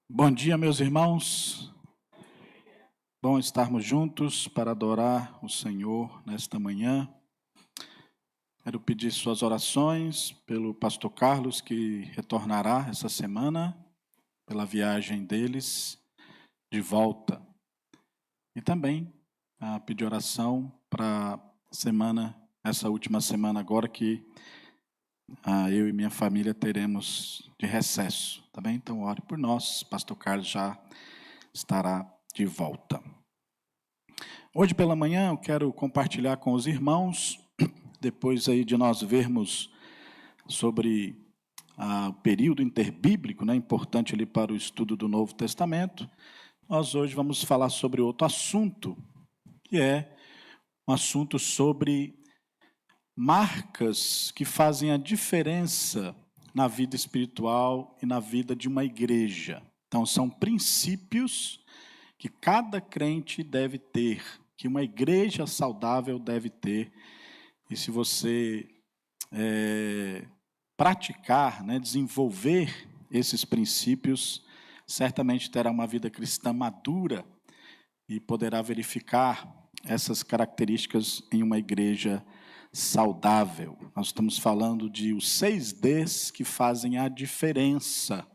Bom dia, meus irmãos. Bom estarmos juntos para adorar o Senhor nesta manhã. Quero pedir suas orações pelo pastor Carlos, que retornará essa semana, pela viagem deles de volta. E também pedir oração para essa última semana agora que eu e minha família teremos de recesso, tá bem? Então ore por nós, pastor Carlos já estará de volta. Hoje pela manhã eu quero compartilhar com os irmãos, depois aí de nós vermos sobre o período interbíblico, né, importante ali para o estudo do Novo Testamento, nós hoje vamos falar sobre outro assunto, que é um assunto sobre marcas que fazem a diferença na vida espiritual e na vida de uma igreja. Então, são princípios que cada crente deve ter, que uma igreja saudável deve ter. E se você praticar, desenvolver esses princípios, certamente terá uma vida cristã madura e poderá verificar essas características em uma igreja saudável. Nós estamos falando de os 6 Ds que fazem a diferença.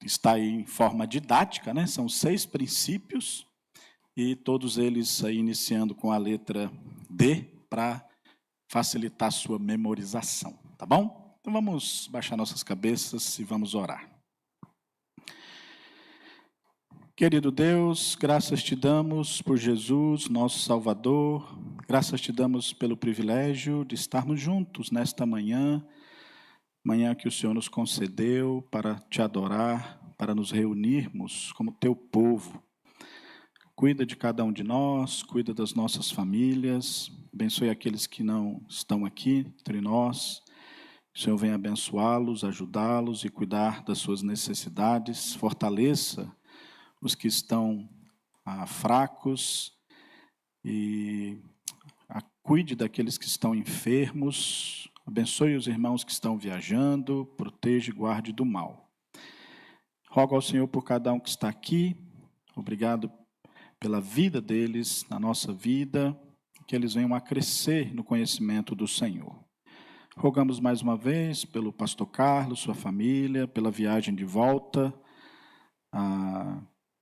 Está aí em forma didática, né? São 6 princípios e todos eles aí iniciando com a letra D para facilitar a sua memorização, tá bom? Então vamos baixar nossas cabeças e vamos orar. Querido Deus, graças te damos por Jesus, nosso Salvador, graças te damos pelo privilégio de estarmos juntos nesta manhã que o Senhor nos concedeu para te adorar, para nos reunirmos como teu povo. Cuida de cada um de nós, cuida das nossas famílias, abençoe aqueles que não estão aqui entre nós. O Senhor venha abençoá-los, ajudá-los e cuidar das suas necessidades, fortaleça os que estão fracos e cuide daqueles que estão enfermos, abençoe os irmãos que estão viajando, proteja e guarde do mal. Rogo ao Senhor por cada um que está aqui, obrigado pela vida deles, na nossa vida, que eles venham a crescer no conhecimento do Senhor. Rogamos mais uma vez pelo pastor Carlos, sua família, pela viagem de volta,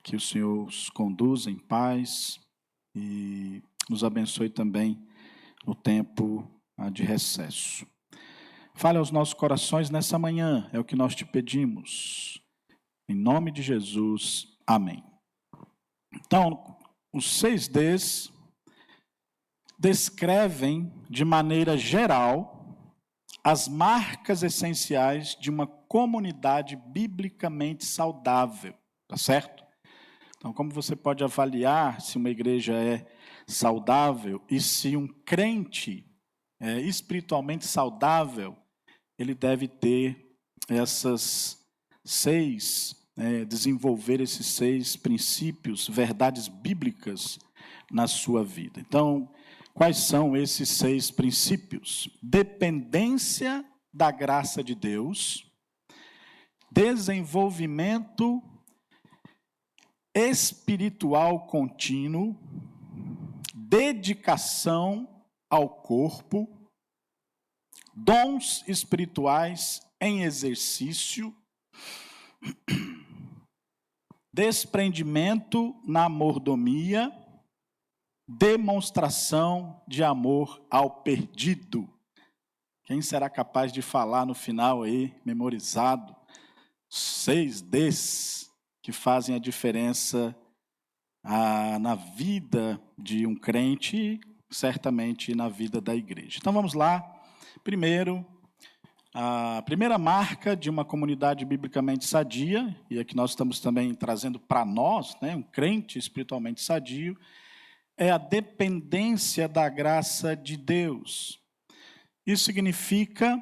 que o Senhor os conduza em paz e nos abençoe também no tempo de recesso. Fale aos nossos corações nessa manhã, é o que nós te pedimos. Em nome de Jesus, amém. Então, os 6 Ds descrevem de maneira geral as marcas essenciais de uma comunidade biblicamente saudável, tá certo? Então, como você pode avaliar se uma igreja é saudável e se um crente é espiritualmente saudável, ele deve ter desenvolver esses 6 princípios, verdades bíblicas na sua vida. Então, quais são esses 6 princípios? Dependência da graça de Deus, desenvolvimento espiritual contínuo, dedicação ao corpo, dons espirituais em exercício, desprendimento na mordomia, demonstração de amor ao perdido. Quem será capaz de falar no final aí, memorizado, 6 Ds que fazem a diferença na vida de um crente, certamente na vida da igreja. Então vamos lá. Primeiro, a primeira marca de uma comunidade biblicamente sadia, e aqui nós estamos também trazendo para nós, um crente espiritualmente sadio, é a dependência da graça de Deus. Isso significa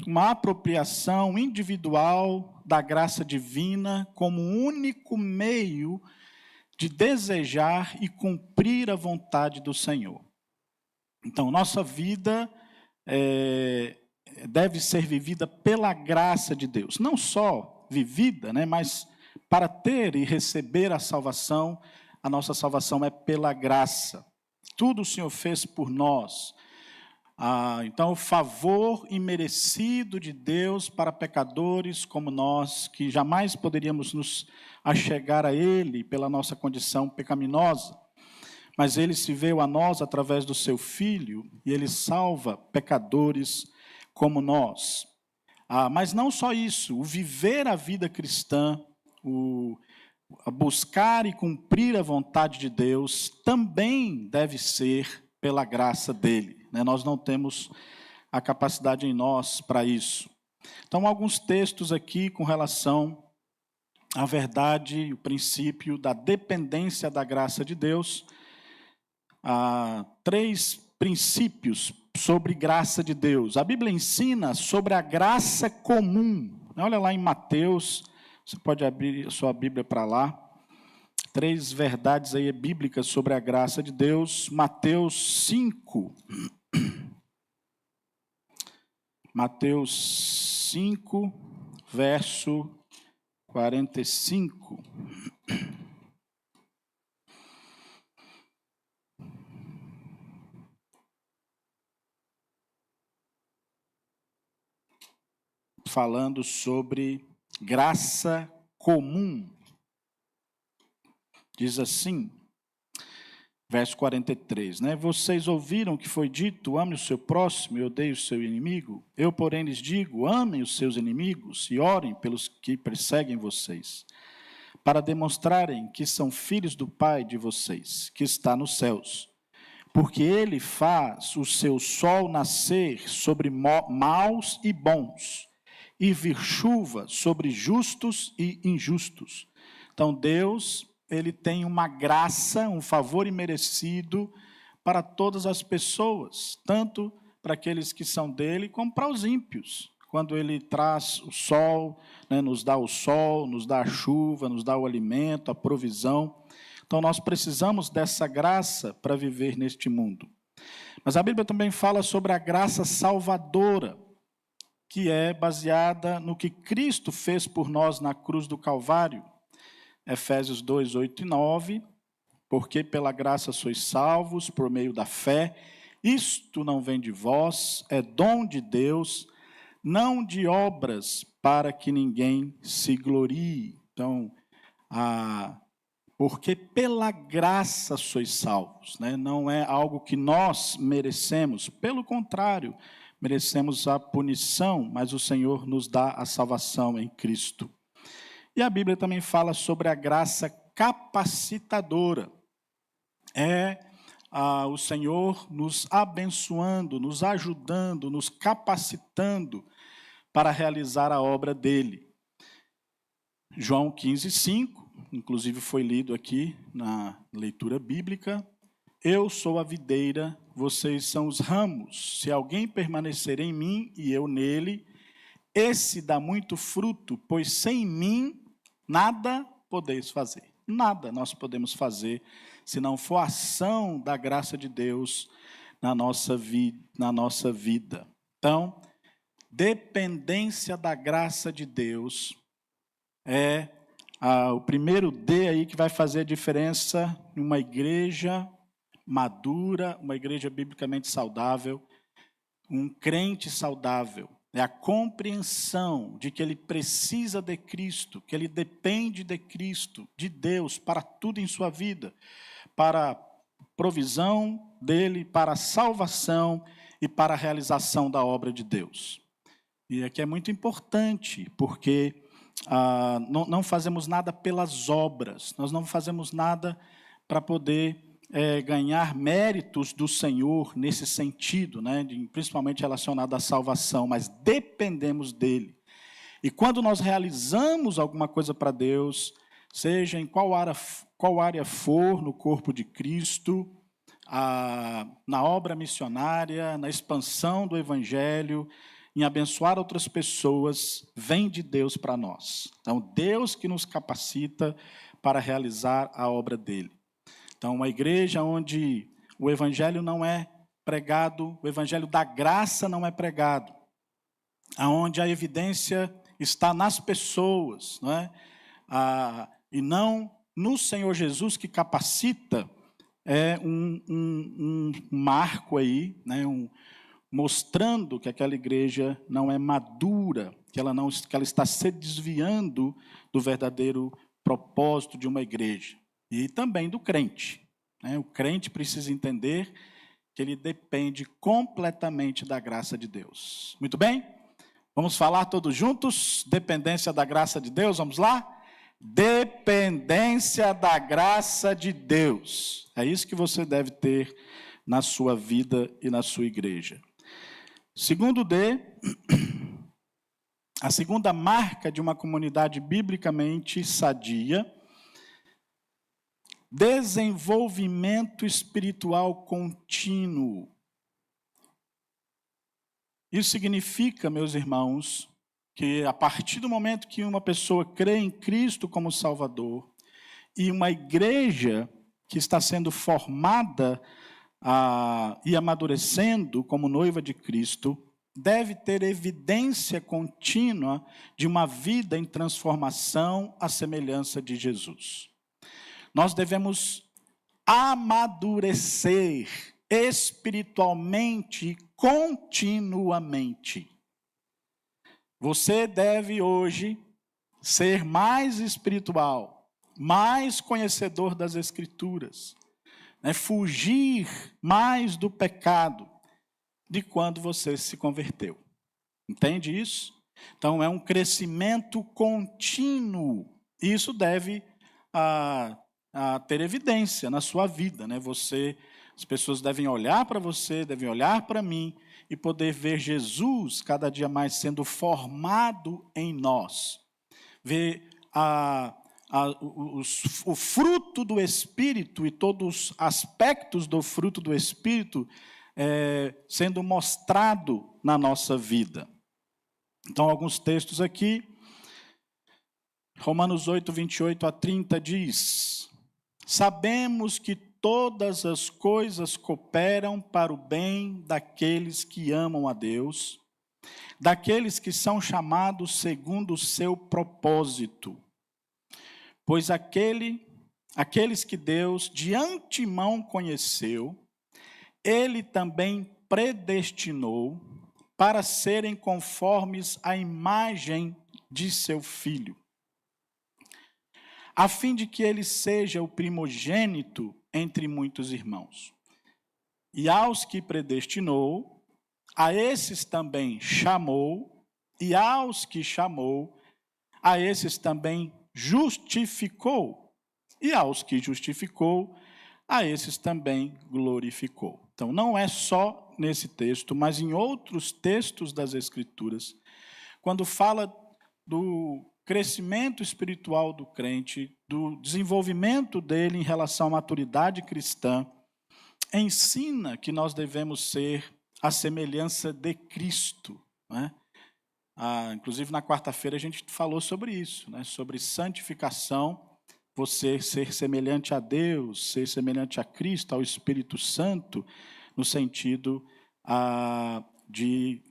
uma apropriação individual da graça divina como único meio de desejar e cumprir a vontade do Senhor. Então, nossa vida deve ser vivida pela graça de Deus. Não só vivida, mas para ter e receber a nossa salvação é pela graça. Tudo o Senhor fez por nós. Então, o favor imerecido de Deus para pecadores como nós, que jamais poderíamos nos achegar a Ele pela nossa condição pecaminosa. Mas Ele se veio a nós através do Seu Filho, e Ele salva pecadores como nós. Mas não só isso, o viver a vida cristã, a buscar e cumprir a vontade de Deus, também deve ser pela graça dEle. Nós não temos a capacidade em nós para isso. Então, alguns textos aqui com relação à verdade, o princípio da dependência da graça de Deus. 3 princípios sobre graça de Deus. A Bíblia ensina sobre a graça comum. Olha lá em Mateus, você pode abrir a sua Bíblia para lá. 3 verdades aí bíblicas sobre a graça de Deus. Mateus 5. Mateus 5, verso 45. Falando sobre graça comum. Diz assim, verso 43, Vocês ouviram que foi dito, ame o seu próximo e odeie o seu inimigo? Eu, porém, lhes digo, amem os seus inimigos e orem pelos que perseguem vocês, para demonstrarem que são filhos do Pai de vocês, que está nos céus. Porque Ele faz o seu sol nascer sobre maus e bons, e vir chuva sobre justos e injustos. Então, Deus, Ele tem uma graça, um favor imerecido para todas as pessoas, tanto para aqueles que são dele, como para os ímpios. Quando Ele traz o sol, nos dá o sol, nos dá a chuva, nos dá o alimento, a provisão. Então, nós precisamos dessa graça para viver neste mundo. Mas a Bíblia também fala sobre a graça salvadora, que é baseada no que Cristo fez por nós na cruz do Calvário. Efésios 2, 8 e 9, porque pela graça sois salvos por meio da fé, isto não vem de vós, é dom de Deus, não de obras, para que ninguém se glorie. Então, porque pela graça sois salvos, não é algo que nós merecemos, pelo contrário, merecemos a punição, mas o Senhor nos dá a salvação em Cristo. E a Bíblia também fala sobre a graça capacitadora. O Senhor nos abençoando, nos ajudando, nos capacitando para realizar a obra dele. João 15, 5, inclusive foi lido aqui na leitura bíblica. Eu sou a videira, vocês são os ramos. Se alguém permanecer em mim e eu nele, esse dá muito fruto, pois sem mim nada podeis fazer. Nada nós podemos fazer se não for a ação da graça de Deus na nossa vida. Então, dependência da graça de Deus é o primeiro D aí que vai fazer a diferença em uma igreja madura, uma igreja biblicamente saudável, um crente saudável. É a compreensão de que ele precisa de Cristo, que ele depende de Cristo, de Deus, para tudo em sua vida, para a provisão dele, para a salvação e para a realização da obra de Deus. E aqui é muito importante, porque não fazemos nada pelas obras, nós não fazemos nada para poder ganhar méritos do Senhor nesse sentido, principalmente relacionado à salvação, mas dependemos dele. E quando nós realizamos alguma coisa para Deus, seja em qual área for no corpo de Cristo, na obra missionária, na expansão do Evangelho, em abençoar outras pessoas, vem de Deus para nós. Então, Deus que nos capacita para realizar a obra dele. Então, uma igreja onde o evangelho não é pregado, o evangelho da graça não é pregado, onde a evidência está nas pessoas, e não no Senhor Jesus que capacita, é um marco aí, né, mostrando que aquela igreja não é madura, que ela está se desviando do verdadeiro propósito de uma igreja. E também do crente. Né? O crente precisa entender que ele depende completamente da graça de Deus. Muito bem? Vamos falar todos juntos? Dependência da graça de Deus, vamos lá? Dependência da graça de Deus. É isso que você deve ter na sua vida e na sua igreja. Segundo D, a segunda marca de uma comunidade biblicamente sadia, desenvolvimento espiritual contínuo. Isso significa, meus irmãos, que a partir do momento que uma pessoa crê em Cristo como Salvador, e uma igreja que está sendo formada e amadurecendo como noiva de Cristo, deve ter evidência contínua de uma vida em transformação à semelhança de Jesus. Nós devemos amadurecer espiritualmente continuamente. Você deve hoje ser mais espiritual, mais conhecedor das Escrituras, né? Fugir mais do pecado de quando você se converteu. Entende isso? Então, é um crescimento contínuo. Isso deve ter evidência na sua vida, né? As pessoas devem olhar para você, devem olhar para mim e poder ver Jesus cada dia mais sendo formado em nós. Ver o fruto do Espírito e todos os aspectos do fruto do Espírito sendo mostrado na nossa vida. Então, alguns textos aqui. Romanos 8, 28 a 30 diz: sabemos que todas as coisas cooperam para o bem daqueles que amam a Deus, daqueles que são chamados segundo o seu propósito. Pois aqueles que Deus de antemão conheceu, Ele também predestinou para serem conformes à imagem de seu Filho, a fim de que ele seja o primogênito entre muitos irmãos. E aos que predestinou, a esses também chamou, e aos que chamou, a esses também justificou, e aos que justificou, a esses também glorificou. Então, não é só nesse texto, mas em outros textos das Escrituras, quando fala do crescimento espiritual do crente, do desenvolvimento dele em relação à maturidade cristã, ensina que nós devemos ser a semelhança de Cristo, né? Inclusive, na quarta-feira, a gente falou sobre isso, né? Sobre santificação, você ser semelhante a Deus, ser semelhante a Cristo, ao Espírito Santo, no sentido de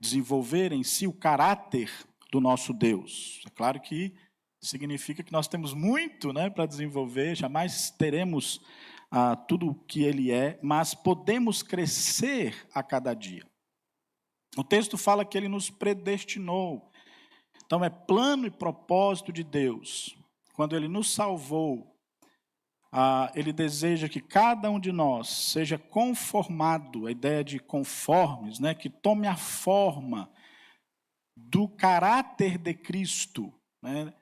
desenvolver em si o caráter do nosso Deus. É claro que significa que nós temos muito, né, para desenvolver, jamais teremos tudo o que Ele é, mas podemos crescer a cada dia. O texto fala que Ele nos predestinou. Então, é plano e propósito de Deus. Quando Ele nos salvou, Ele deseja que cada um de nós seja conformado, a ideia de conformes, né, que tome a forma do caráter de Cristo, né,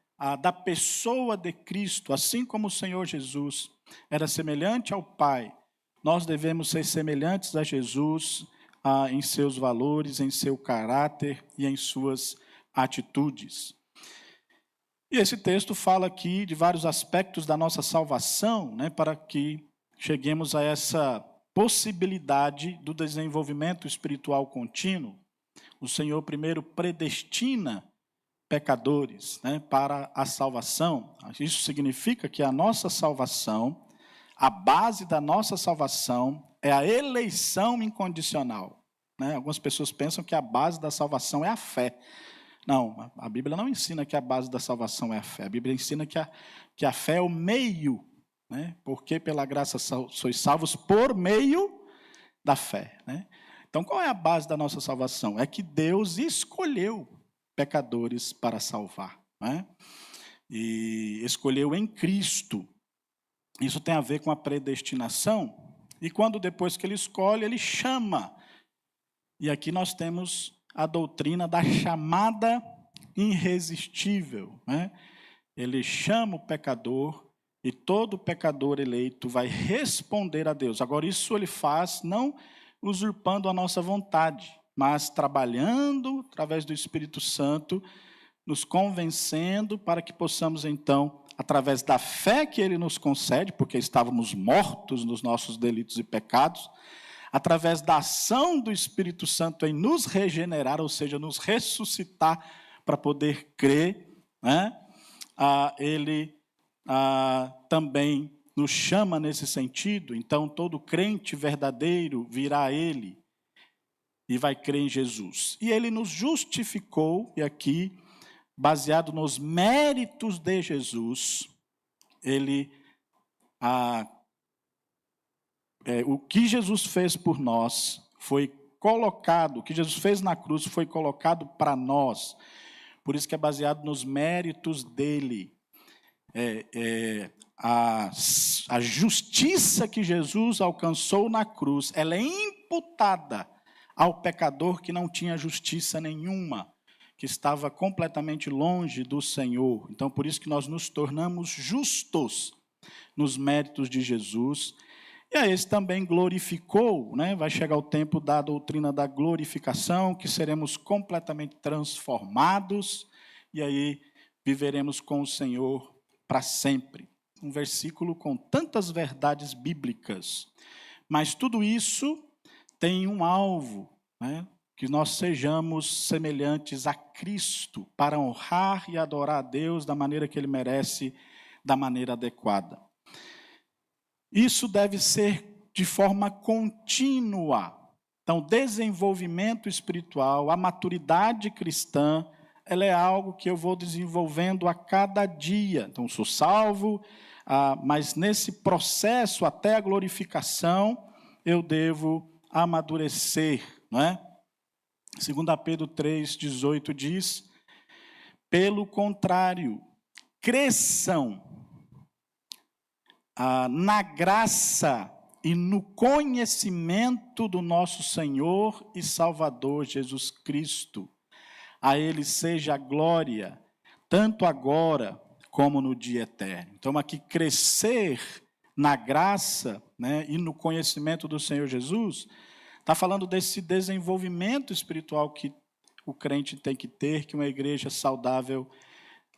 da pessoa de Cristo, assim como o Senhor Jesus era semelhante ao Pai, nós devemos ser semelhantes a Jesus em seus valores, em seu caráter e em suas atitudes. E esse texto fala aqui de vários aspectos da nossa salvação, né, para que cheguemos a essa possibilidade do desenvolvimento espiritual contínuo. O Senhor primeiro predestina pecadores, né, para a salvação. Isso significa que a nossa salvação, a base da nossa salvação é a eleição incondicional, né? Algumas pessoas pensam que a base da salvação é a fé. Não, a Bíblia não ensina que a base da salvação é a fé. A Bíblia ensina que a fé é o meio, né? Porque pela graça sois salvos por meio da fé, né? Então, qual é a base da nossa salvação? É que Deus escolheu pecadores para salvar, né? E escolheu em Cristo. Isso tem a ver com a predestinação. E quando depois que ele escolhe, ele chama. E aqui nós temos a doutrina da chamada irresistível, né? Ele chama o pecador e todo pecador eleito vai responder a Deus. Agora, isso ele faz não usurpando a nossa vontade, mas trabalhando através do Espírito Santo, nos convencendo para que possamos, então, através da fé que ele nos concede, porque estávamos mortos nos nossos delitos e pecados, através da ação do Espírito Santo em nos regenerar, ou seja, nos ressuscitar para poder crer, né? Ele também nos chama nesse sentido. Então, todo crente verdadeiro virá a ele e vai crer em Jesus. E ele nos justificou, e aqui, baseado nos méritos de Jesus, o que Jesus fez por nós foi colocado, o que Jesus fez na cruz foi colocado para nós. Por isso que é baseado nos méritos dele. A justiça que Jesus alcançou na cruz, ela é imputada ao pecador que não tinha justiça nenhuma, que estava completamente longe do Senhor. Então, por isso que nós nos tornamos justos nos méritos de Jesus. E a esse também glorificou, né? Vai chegar o tempo da doutrina da glorificação, que seremos completamente transformados, e aí viveremos com o Senhor para sempre. Um versículo com tantas verdades bíblicas. Mas tudo isso tem um alvo, né? Que nós sejamos semelhantes a Cristo, para honrar e adorar a Deus da maneira que Ele merece, da maneira adequada. Isso deve ser de forma contínua. Então, desenvolvimento espiritual, a maturidade cristã, ela é algo que eu vou desenvolvendo a cada dia. Então, sou salvo, mas nesse processo, até a glorificação, eu devo amadurecer, não é? 2 Pedro 3,18 diz: pelo contrário, cresçam na graça e no conhecimento do nosso Senhor e Salvador Jesus Cristo. A Ele seja a glória, tanto agora como no dia eterno. Então, aqui, crescer na graça, né, e no conhecimento do Senhor Jesus, está falando desse desenvolvimento espiritual que o crente tem que ter, que uma igreja saudável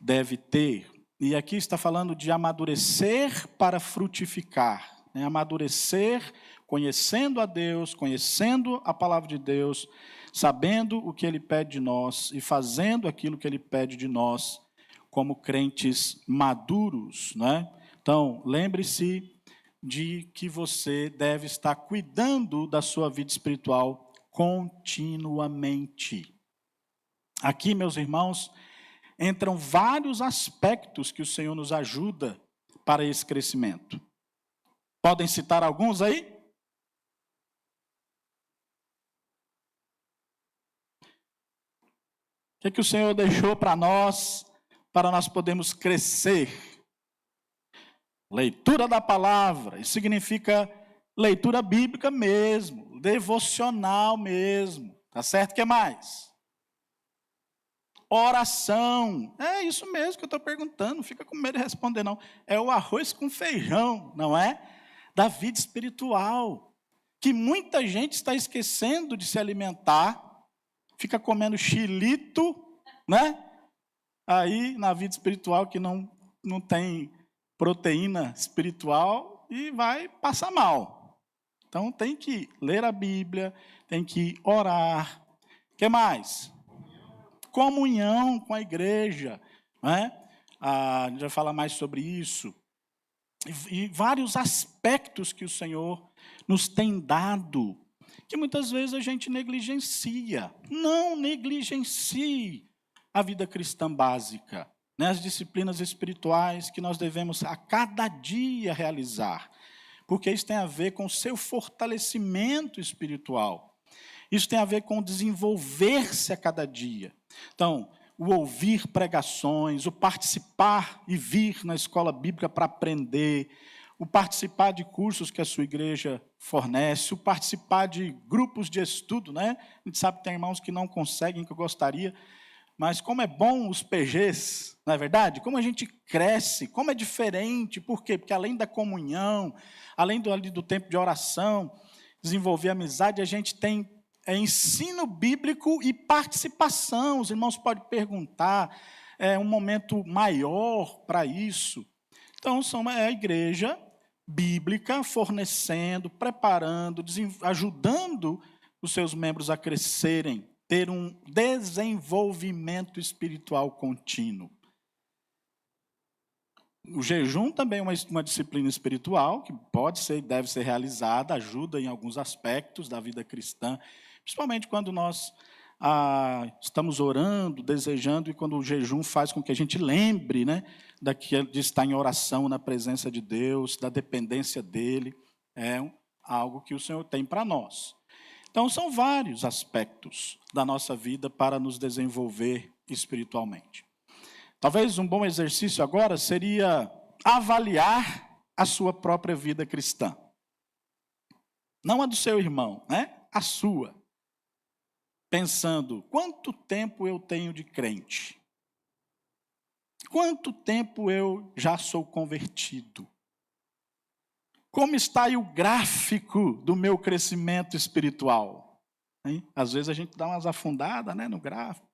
deve ter. E aqui está falando de amadurecer para frutificar, né? Amadurecer conhecendo a Deus, conhecendo a palavra de Deus, sabendo o que Ele pede de nós e fazendo aquilo que Ele pede de nós como crentes maduros, né? Então, lembre-se de que você deve estar cuidando da sua vida espiritual continuamente. Aqui, meus irmãos, entram vários aspectos que o Senhor nos ajuda para esse crescimento. Podem citar alguns aí? O que o Senhor deixou para nós podermos crescer? Leitura da palavra, isso significa leitura bíblica mesmo, devocional mesmo, tá certo? O que mais? Oração, é isso mesmo que eu estou perguntando, não fica com medo de responder não, é o arroz com feijão, não é? Da vida espiritual, que muita gente está esquecendo de se alimentar, fica comendo xilito, né? Aí na vida espiritual que não tem proteína espiritual e vai passar mal. Então tem que ler a Bíblia, tem que orar. O que mais? Comunhão com a igreja, né? A gente vai falar mais sobre isso. E vários aspectos que o Senhor nos tem dado, que muitas vezes a gente negligencia. Não negligencie a vida cristã básica, né? As disciplinas espirituais que nós devemos a cada dia realizar, porque isso tem a ver com o seu fortalecimento espiritual. Isso tem a ver com desenvolver-se a cada dia. Então, o ouvir pregações, o participar e vir na escola bíblica para aprender, o participar de cursos que a sua igreja fornece, o participar de grupos de estudo, né? A gente sabe que tem irmãos que não conseguem, que eu gostaria, mas como é bom os PGs, não é verdade? Como a gente cresce, como é diferente, por quê? Porque além da comunhão, além do tempo de oração, desenvolver amizade, a gente tem ensino bíblico e participação. Os irmãos podem perguntar, é um momento maior para isso. Então, é a igreja bíblica fornecendo, preparando, ajudando os seus membros a crescerem, ter um desenvolvimento espiritual contínuo. O jejum também é uma disciplina espiritual que pode ser e deve ser realizada, ajuda em alguns aspectos da vida cristã, principalmente quando nós estamos orando, desejando, e quando o jejum faz com que a gente lembre, né, de estar em oração na presença de Deus, da dependência dEle, é algo que o Senhor tem para nós. Então, são vários aspectos da nossa vida para nos desenvolver espiritualmente. Talvez um bom exercício agora seria avaliar a sua própria vida cristã. Não a do seu irmão, né? A sua. Pensando, quanto tempo eu tenho de crente? Quanto tempo eu já sou convertido? Como está aí o gráfico do meu crescimento espiritual? Hein? Às vezes a gente dá umas afundadas, né, no gráfico.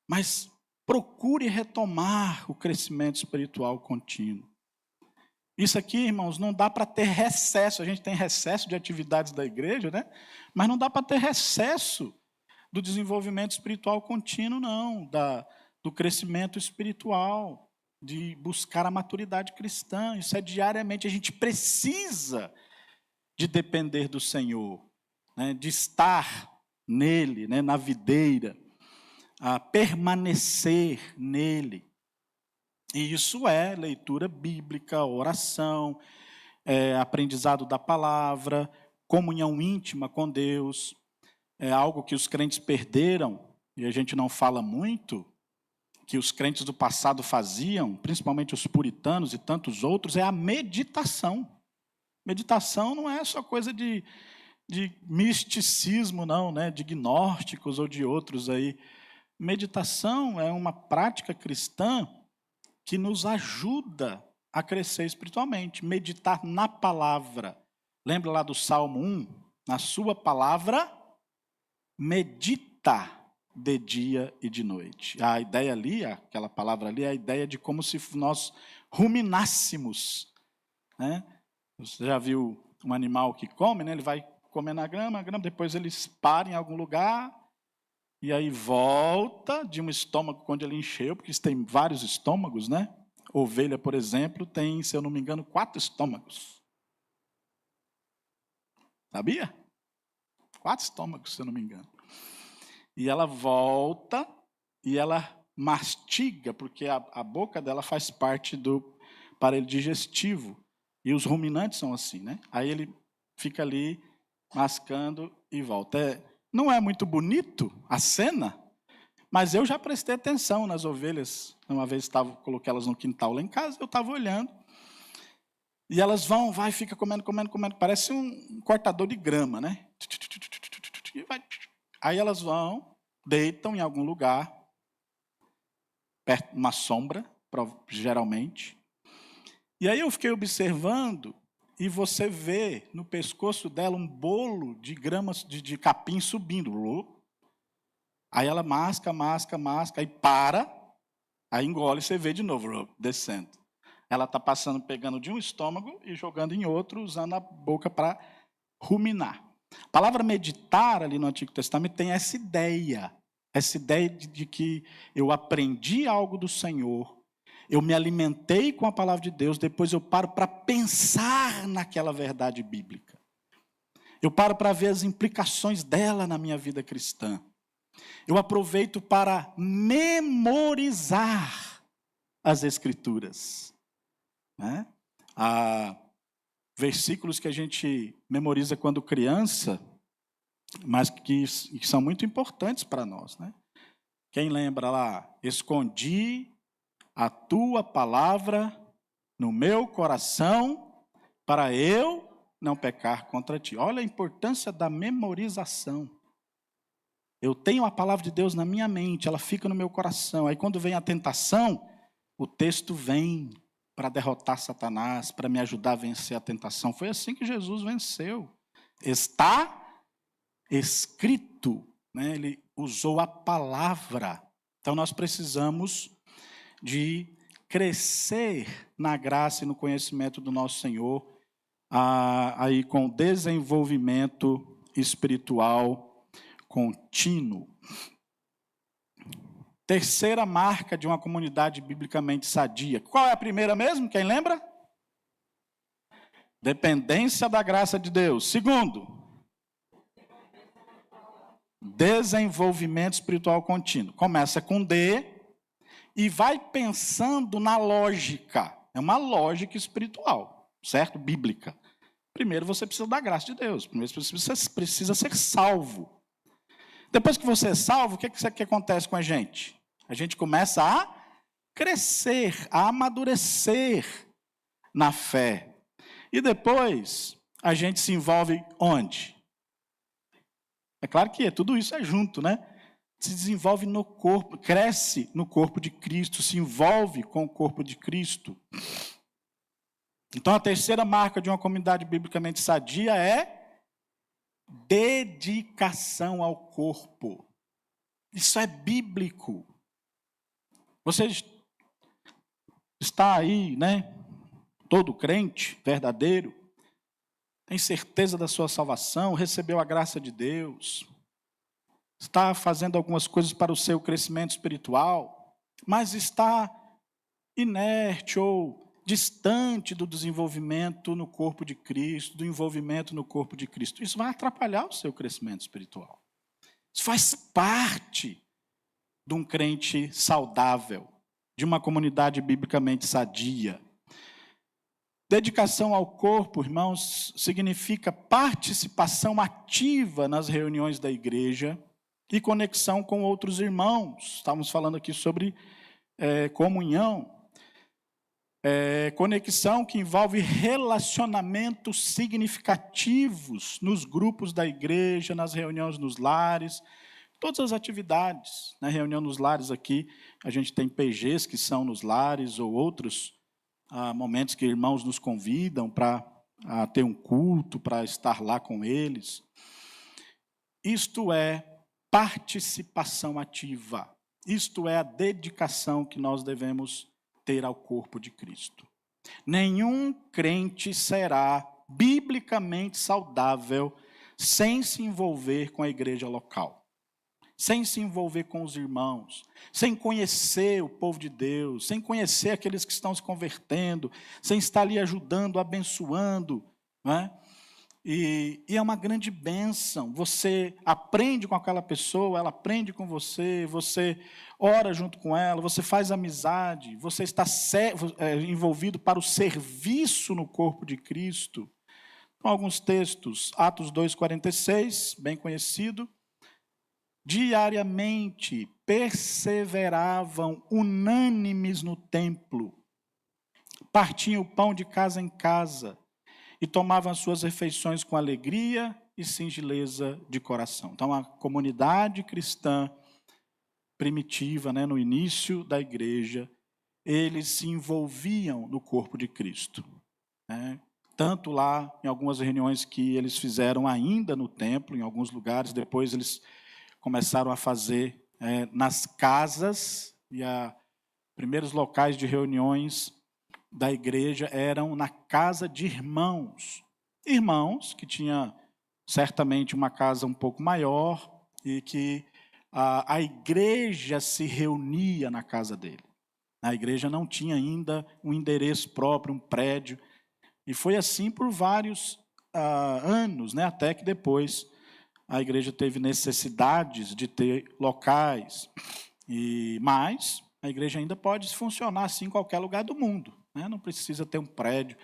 Mas procure retomar o crescimento espiritual contínuo. Isso aqui, irmãos, não dá para ter recesso. A gente tem recesso de atividades da igreja, né? Mas não dá para ter recesso do desenvolvimento espiritual contínuo, não. Do crescimento espiritual, de buscar a maturidade cristã. Isso é diariamente. A gente precisa de depender do Senhor, né? De estar nele, né? Na videira, a permanecer nele. E isso é leitura bíblica, oração, aprendizado da palavra, comunhão íntima com Deus. É algo que os crentes perderam, e a gente não fala muito, que os crentes do passado faziam, principalmente os puritanos e tantos outros, é a meditação. Meditação não é só coisa de misticismo, não, né? De gnósticos ou de outros aí. Meditação é uma prática cristã que nos ajuda a crescer espiritualmente. Meditar na palavra. Lembra lá do Salmo 1? Na sua palavra, medita de dia e de noite. A ideia ali, aquela palavra ali, é a ideia de como se nós ruminássemos, né? Você já viu um animal que come, né? Ele vai comer na grama, depois ele para em algum lugar, e aí volta de um estômago quando ele encheu, porque tem vários estômagos, né? Ovelha, por exemplo, tem, se eu não me engano, 4 estômagos. Sabia? 4 estômagos, se eu não me engano. E ela volta e ela mastiga, porque a boca dela faz parte do aparelho digestivo. E os ruminantes são assim, né? Aí ele fica ali mascando e volta. Não é muito bonito a cena, mas eu já prestei atenção nas ovelhas. Uma vez coloquei elas no quintal lá em casa, eu estava olhando. E elas vai, fica comendo. Parece um cortador de grama, né? Aí elas vão, deitam em algum lugar, perto de uma sombra, geralmente. E aí eu fiquei observando, e você vê no pescoço dela um bolo de gramas de capim subindo. Aí ela masca, aí para, aí engole e você vê de novo, descendo. Ela está pegando de um estômago e jogando em outro, usando a boca para ruminar. A palavra meditar ali no Antigo Testamento tem essa ideia de que eu aprendi algo do Senhor, eu me alimentei com a palavra de Deus, depois eu paro para pensar naquela verdade bíblica. Eu paro para ver as implicações dela na minha vida cristã. Eu aproveito para memorizar as Escrituras. Né? Há versículos que a gente memoriza quando criança, mas que são muito importantes para nós. Né? Quem lembra lá? Escondi a tua palavra no meu coração para eu não pecar contra ti. Olha a importância da memorização. Eu tenho a palavra de Deus na minha mente, ela fica no meu coração. Aí quando vem a tentação, o texto vem para derrotar Satanás, para me ajudar a vencer a tentação. Foi assim que Jesus venceu. Está escrito, né? Ele usou a palavra. Então nós precisamos de crescer na graça e no conhecimento do nosso Senhor, aí com desenvolvimento espiritual contínuo. Terceira marca de uma comunidade biblicamente sadia. Qual é a primeira mesmo? Quem lembra? Dependência da graça de Deus. Segundo, desenvolvimento espiritual contínuo. Começa com D e vai pensando na lógica. É uma lógica espiritual, certo? Bíblica. Primeiro você precisa da graça de Deus. Primeiro você precisa ser salvo. Depois que você é salvo, o que acontece com a gente? A gente começa a crescer, a amadurecer na fé. E depois a gente se envolve onde? É claro que tudo isso é junto, né? Se desenvolve no corpo, cresce no corpo de Cristo, se envolve com o corpo de Cristo. Então a terceira marca de uma comunidade biblicamente sadia é dedicação ao corpo. Isso é bíblico. Você está aí, né? Todo crente verdadeiro, tem certeza da sua salvação, recebeu a graça de Deus, está fazendo algumas coisas para o seu crescimento espiritual, mas está inerte ou distante do desenvolvimento no corpo de Cristo, do envolvimento no corpo de Cristo. Isso vai atrapalhar o seu crescimento espiritual. Isso faz parte de um crente saudável, de uma comunidade biblicamente sadia. Dedicação ao corpo, irmãos, significa participação ativa nas reuniões da igreja e conexão com outros irmãos. Estamos falando aqui sobre comunhão. Conexão que envolve relacionamentos significativos nos grupos da igreja, nas reuniões nos lares, todas as atividades. Na reunião nos lares aqui, a gente tem PGs que são nos lares ou outros momentos que irmãos nos convidam para ter um culto, para estar lá com eles. Isto é participação ativa. Isto é a dedicação que nós devemos ter ao corpo de Cristo. Nenhum crente será biblicamente saudável sem se envolver com a igreja local, sem se envolver com os irmãos, sem conhecer o povo de Deus, sem conhecer aqueles que estão se convertendo, sem estar ali ajudando, abençoando, né? E é uma grande bênção. Você aprende com aquela pessoa, ela aprende com você, você ora junto com ela, você faz amizade, você está envolvido para o serviço no corpo de Cristo. Então, alguns textos, Atos 2,46, bem conhecido. Diariamente perseveravam unânimes no templo, partiam o pão de casa em casa, e tomavam as suas refeições com alegria e singeleza de coração. Então, a comunidade cristã primitiva, né, no início da igreja, eles se envolviam no corpo de Cristo. Né? Tanto lá, em algumas reuniões que eles fizeram ainda no templo, em alguns lugares, depois eles começaram a fazer nas casas, e primeiros locais de reuniões da igreja eram na casa de irmãos. Irmãos que tinham certamente uma casa um pouco maior e que a igreja se reunia na casa dele. A igreja não tinha ainda um endereço próprio, um prédio. E foi assim por vários anos, né? Até que depois a igreja teve necessidades de ter locais, mas a igreja ainda pode funcionar assim em qualquer lugar do mundo, né? Não precisa ter um prédio,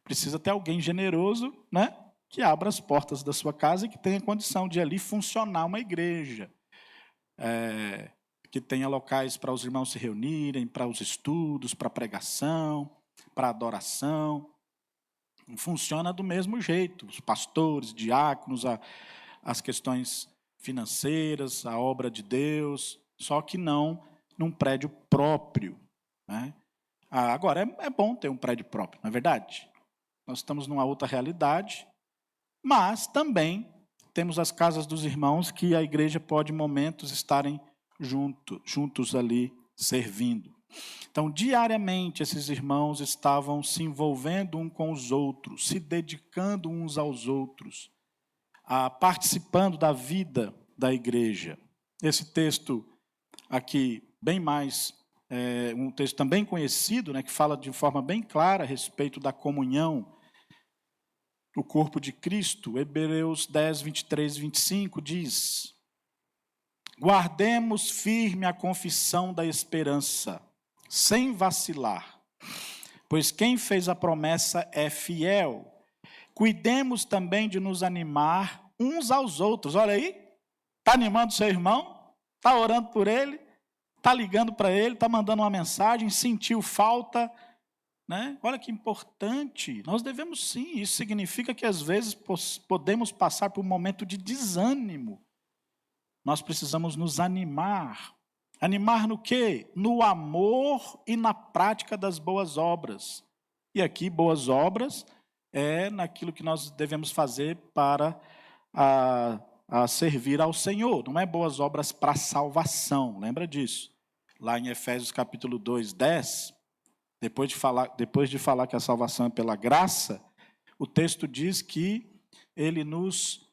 precisa ter alguém generoso, né, que abra as portas da sua casa e que tenha condição de ali funcionar uma igreja, que tenha locais para os irmãos se reunirem, para os estudos, para a pregação, para a adoração. Funciona do mesmo jeito, os pastores, diáconos, as questões financeiras, a obra de Deus, só que não num prédio próprio, né? Agora, é bom ter um prédio próprio, não é verdade? Nós estamos numa outra realidade, mas também temos as casas dos irmãos que a igreja pode, em momentos, estarem juntos ali, servindo. Então, diariamente, esses irmãos estavam se envolvendo uns com os outros, se dedicando uns aos outros, participando da vida da igreja. Esse texto aqui, bem mais, um texto também conhecido, né, que fala de forma bem clara a respeito da comunhão, o corpo de Cristo. Hebreus 10, 23 e 25 diz: guardemos firme a confissão da esperança, sem vacilar, pois quem fez a promessa é fiel. Cuidemos também de nos animar uns aos outros. Olha aí, está animando seu irmão, está orando por ele, está ligando para ele, está mandando uma mensagem, sentiu falta, né? Olha que importante, nós devemos sim, isso significa que às vezes podemos passar por um momento de desânimo. Nós precisamos nos animar. Animar no quê? No amor e na prática das boas obras. E aqui, boas obras é naquilo que nós devemos fazer para servir ao Senhor. Não é boas obras para salvação, lembra disso? Lá em Efésios capítulo 2, 10, depois de falar que a salvação é pela graça, o texto diz que ele nos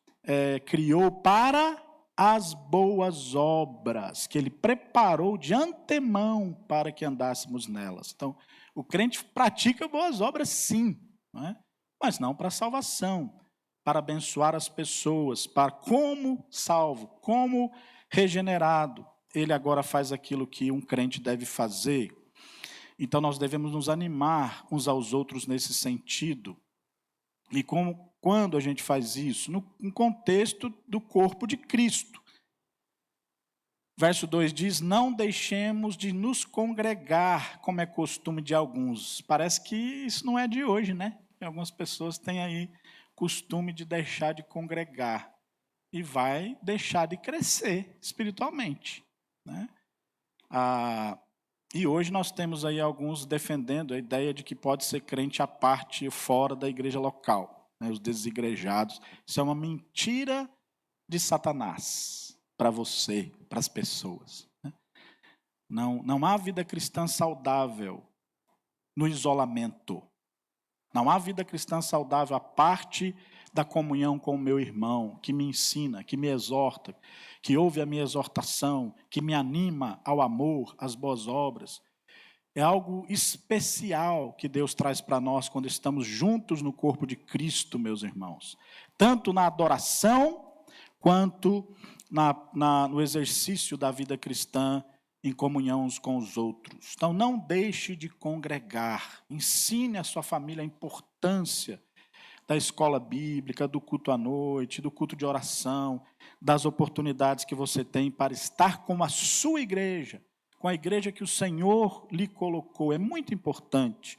criou para as boas obras, que ele preparou de antemão para que andássemos nelas. Então, o crente pratica boas obras sim, não é? Mas não para salvação, para abençoar as pessoas, para como salvo, como regenerado, ele agora faz aquilo que um crente deve fazer. Então, nós devemos nos animar uns aos outros nesse sentido. E quando a gente faz isso? No contexto do corpo de Cristo. Verso 2 diz: não deixemos de nos congregar, como é costume de alguns. Parece que isso não é de hoje, né? Algumas pessoas têm aí costume de deixar de congregar. E vai deixar de crescer espiritualmente, né? E hoje nós temos aí alguns defendendo a ideia de que pode ser crente à parte fora da igreja local, né? Os desigrejados. Isso é uma mentira de Satanás para você, para as pessoas, né? Não há vida cristã saudável no isolamento. Não há vida cristã saudável à parte da comunhão com o meu irmão, que me ensina, que me exorta, que ouve a minha exortação, que me anima ao amor, às boas obras. É algo especial que Deus traz para nós quando estamos juntos no corpo de Cristo, meus irmãos. Tanto na adoração, quanto no exercício da vida cristã, em comunhão uns com os outros. Então, não deixe de congregar. Ensine a sua família a importância da escola bíblica, do culto à noite, do culto de oração, das oportunidades que você tem para estar com a sua igreja, com a igreja que o Senhor lhe colocou. É muito importante.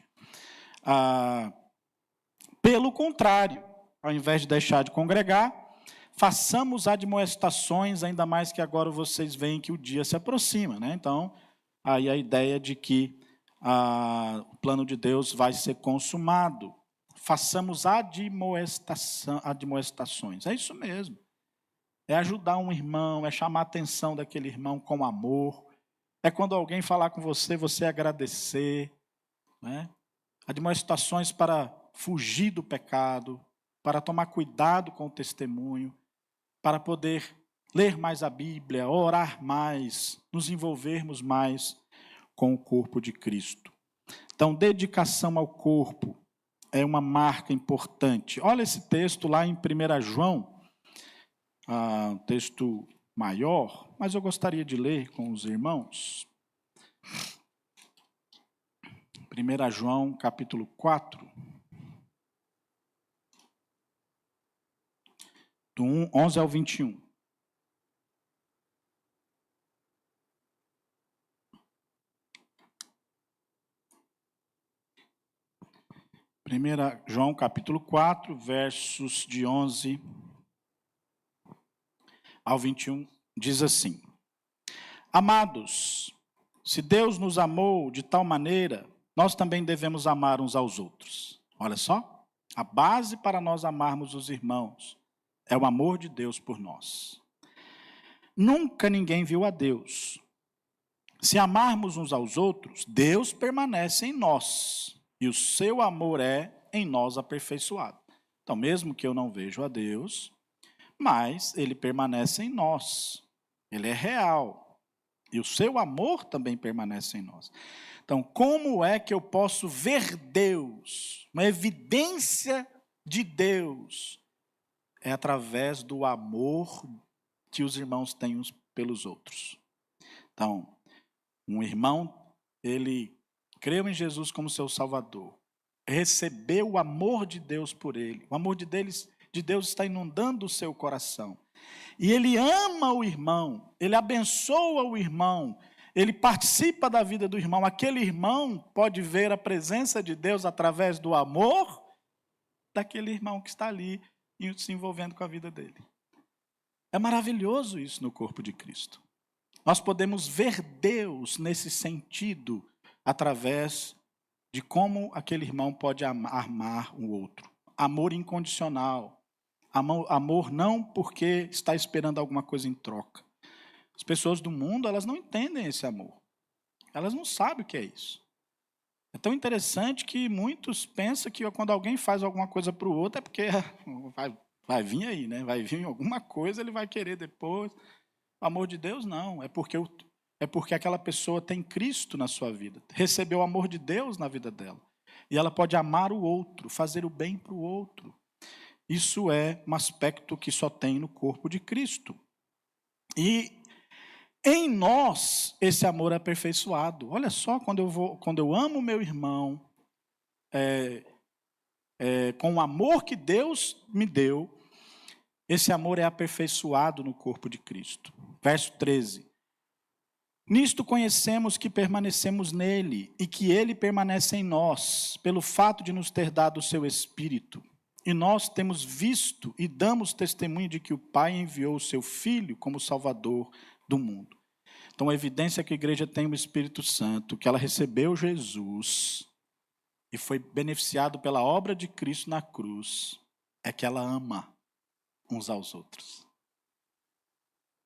Pelo contrário, ao invés de deixar de congregar, façamos admoestações, ainda mais que agora vocês veem que o dia se aproxima, né? Então, aí a ideia de que o plano de Deus vai ser consumado. Façamos admoestações. É isso mesmo. É ajudar um irmão, é chamar a atenção daquele irmão com amor. É quando alguém falar com você, você agradecer, né? Admoestações para fugir do pecado, para tomar cuidado com o testemunho, para poder ler mais a Bíblia, orar mais, nos envolvermos mais com o corpo de Cristo. Então, dedicação ao corpo é uma marca importante. Olha esse texto lá em 1 João, um texto maior, mas eu gostaria de ler com os irmãos. 1 João, capítulo 4, do 11 ao 21. João, capítulo 4, versos de 11 ao 21, diz assim: Amados, se Deus nos amou de tal maneira, nós também devemos amar uns aos outros. Olha só, a base para nós amarmos os irmãos é o amor de Deus por nós. Nunca ninguém viu a Deus. Se amarmos uns aos outros, Deus permanece em nós, e o seu amor é em nós aperfeiçoado. Então, mesmo que eu não vejo a Deus, mas ele permanece em nós. Ele é real. E o seu amor também permanece em nós. Então, como é que eu posso ver Deus? Uma evidência de Deus é através do amor que os irmãos têm uns pelos outros. Então, um irmão, ele creu em Jesus como seu Salvador, recebeu o amor de Deus por ele, o amor de Deus está inundando o seu coração, e ele ama o irmão, ele abençoa o irmão, ele participa da vida do irmão. Aquele irmão pode ver a presença de Deus através do amor daquele irmão que está ali se envolvendo com a vida dele. É maravilhoso isso no corpo de Cristo. Nós podemos ver Deus nesse sentido, através de como aquele irmão pode amar o outro. Amor incondicional. Amor não porque está esperando alguma coisa em troca. As pessoas do mundo, elas não entendem esse amor. Elas não sabem o que é isso. É tão interessante que muitos pensam que quando alguém faz alguma coisa para o outro, é porque vai vir aí, né? Vai vir alguma coisa, ele vai querer depois. O amor de Deus, não. É porque aquela pessoa tem Cristo na sua vida. Recebeu o amor de Deus na vida dela. E ela pode amar o outro, fazer o bem para o outro. Isso é um aspecto que só tem no corpo de Cristo. E em nós, esse amor é aperfeiçoado. Olha só, quando eu amo meu irmão, com o amor que Deus me deu, esse amor é aperfeiçoado no corpo de Cristo. Verso 13. Nisto conhecemos que permanecemos nele e que ele permanece em nós, pelo fato de nos ter dado o seu Espírito. E nós temos visto e damos testemunho de que o Pai enviou o seu Filho como Salvador do mundo. Então, a evidência que a igreja tem o Espírito Santo, que ela recebeu Jesus e foi beneficiado pela obra de Cristo na cruz, é que ela ama uns aos outros.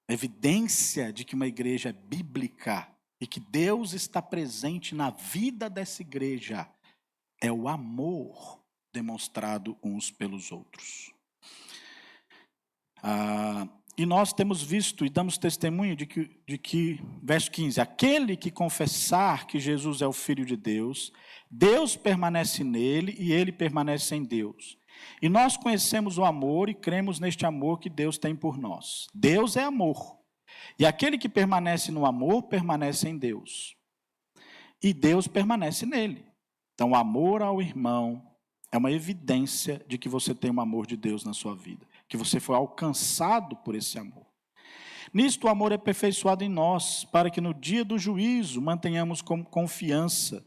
A evidência de que uma igreja é bíblica e que Deus está presente na vida dessa igreja é o amor demonstrado uns pelos outros. E nós temos visto e damos testemunho de que, verso 15, aquele que confessar que Jesus é o Filho de Deus, Deus permanece nele e ele permanece em Deus. E nós conhecemos o amor e cremos neste amor que Deus tem por nós. Deus é amor. E aquele que permanece no amor, permanece em Deus. E Deus permanece nele. Então, o amor ao irmão é uma evidência de que você tem um amor de Deus na sua vida. Que você foi alcançado por esse amor. Nisto o amor é aperfeiçoado em nós, para que no dia do juízo mantenhamos com confiança.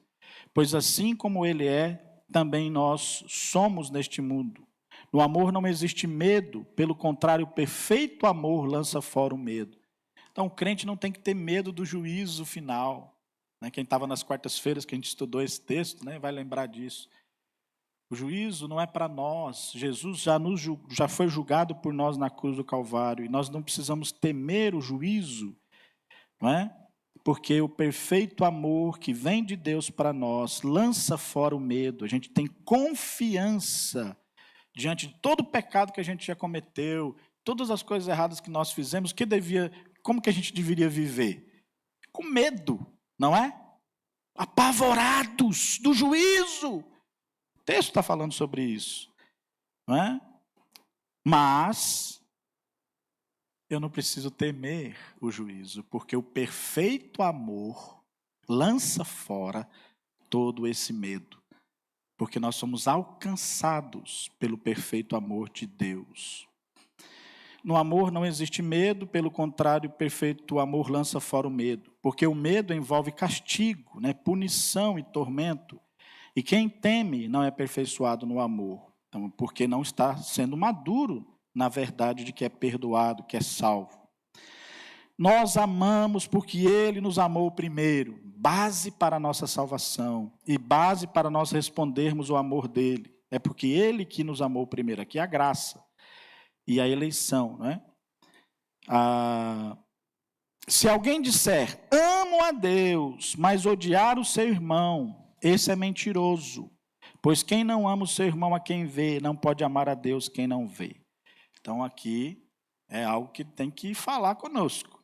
Pois assim como ele é, também nós somos neste mundo. No amor não existe medo, pelo contrário, o perfeito amor lança fora o medo. Então, o crente não tem que ter medo do juízo final. Quem estava nas quartas-feiras que a gente estudou esse texto, vai lembrar disso. O juízo não é para nós. Jesus já foi julgado por nós na cruz do Calvário, e nós não precisamos temer o juízo, não é? Porque o perfeito amor que vem de Deus para nós lança fora o medo. A gente tem confiança diante de todo o pecado que a gente já cometeu, todas as coisas erradas que nós fizemos, como que a gente deveria viver? Com medo, não é? Apavorados do juízo. O texto está falando sobre isso, não é? Mas eu não preciso temer o juízo, porque o perfeito amor lança fora todo esse medo, porque nós somos alcançados pelo perfeito amor de Deus. No amor não existe medo, pelo contrário, o perfeito amor lança fora o medo, porque o medo envolve castigo, punição e tormento, e quem teme não é aperfeiçoado no amor, então, porque não está sendo maduro na verdade de que é perdoado, que é salvo. Nós amamos porque Ele nos amou primeiro, base para a nossa salvação e base para nós respondermos o amor dEle. É porque Ele que nos amou primeiro, aqui é a graça e a eleição. Se alguém disser, amo a Deus, mas odiar o seu irmão, esse é mentiroso, pois quem não ama o seu irmão a quem vê, não pode amar a Deus quem não vê. Então, aqui é algo que tem que falar conosco.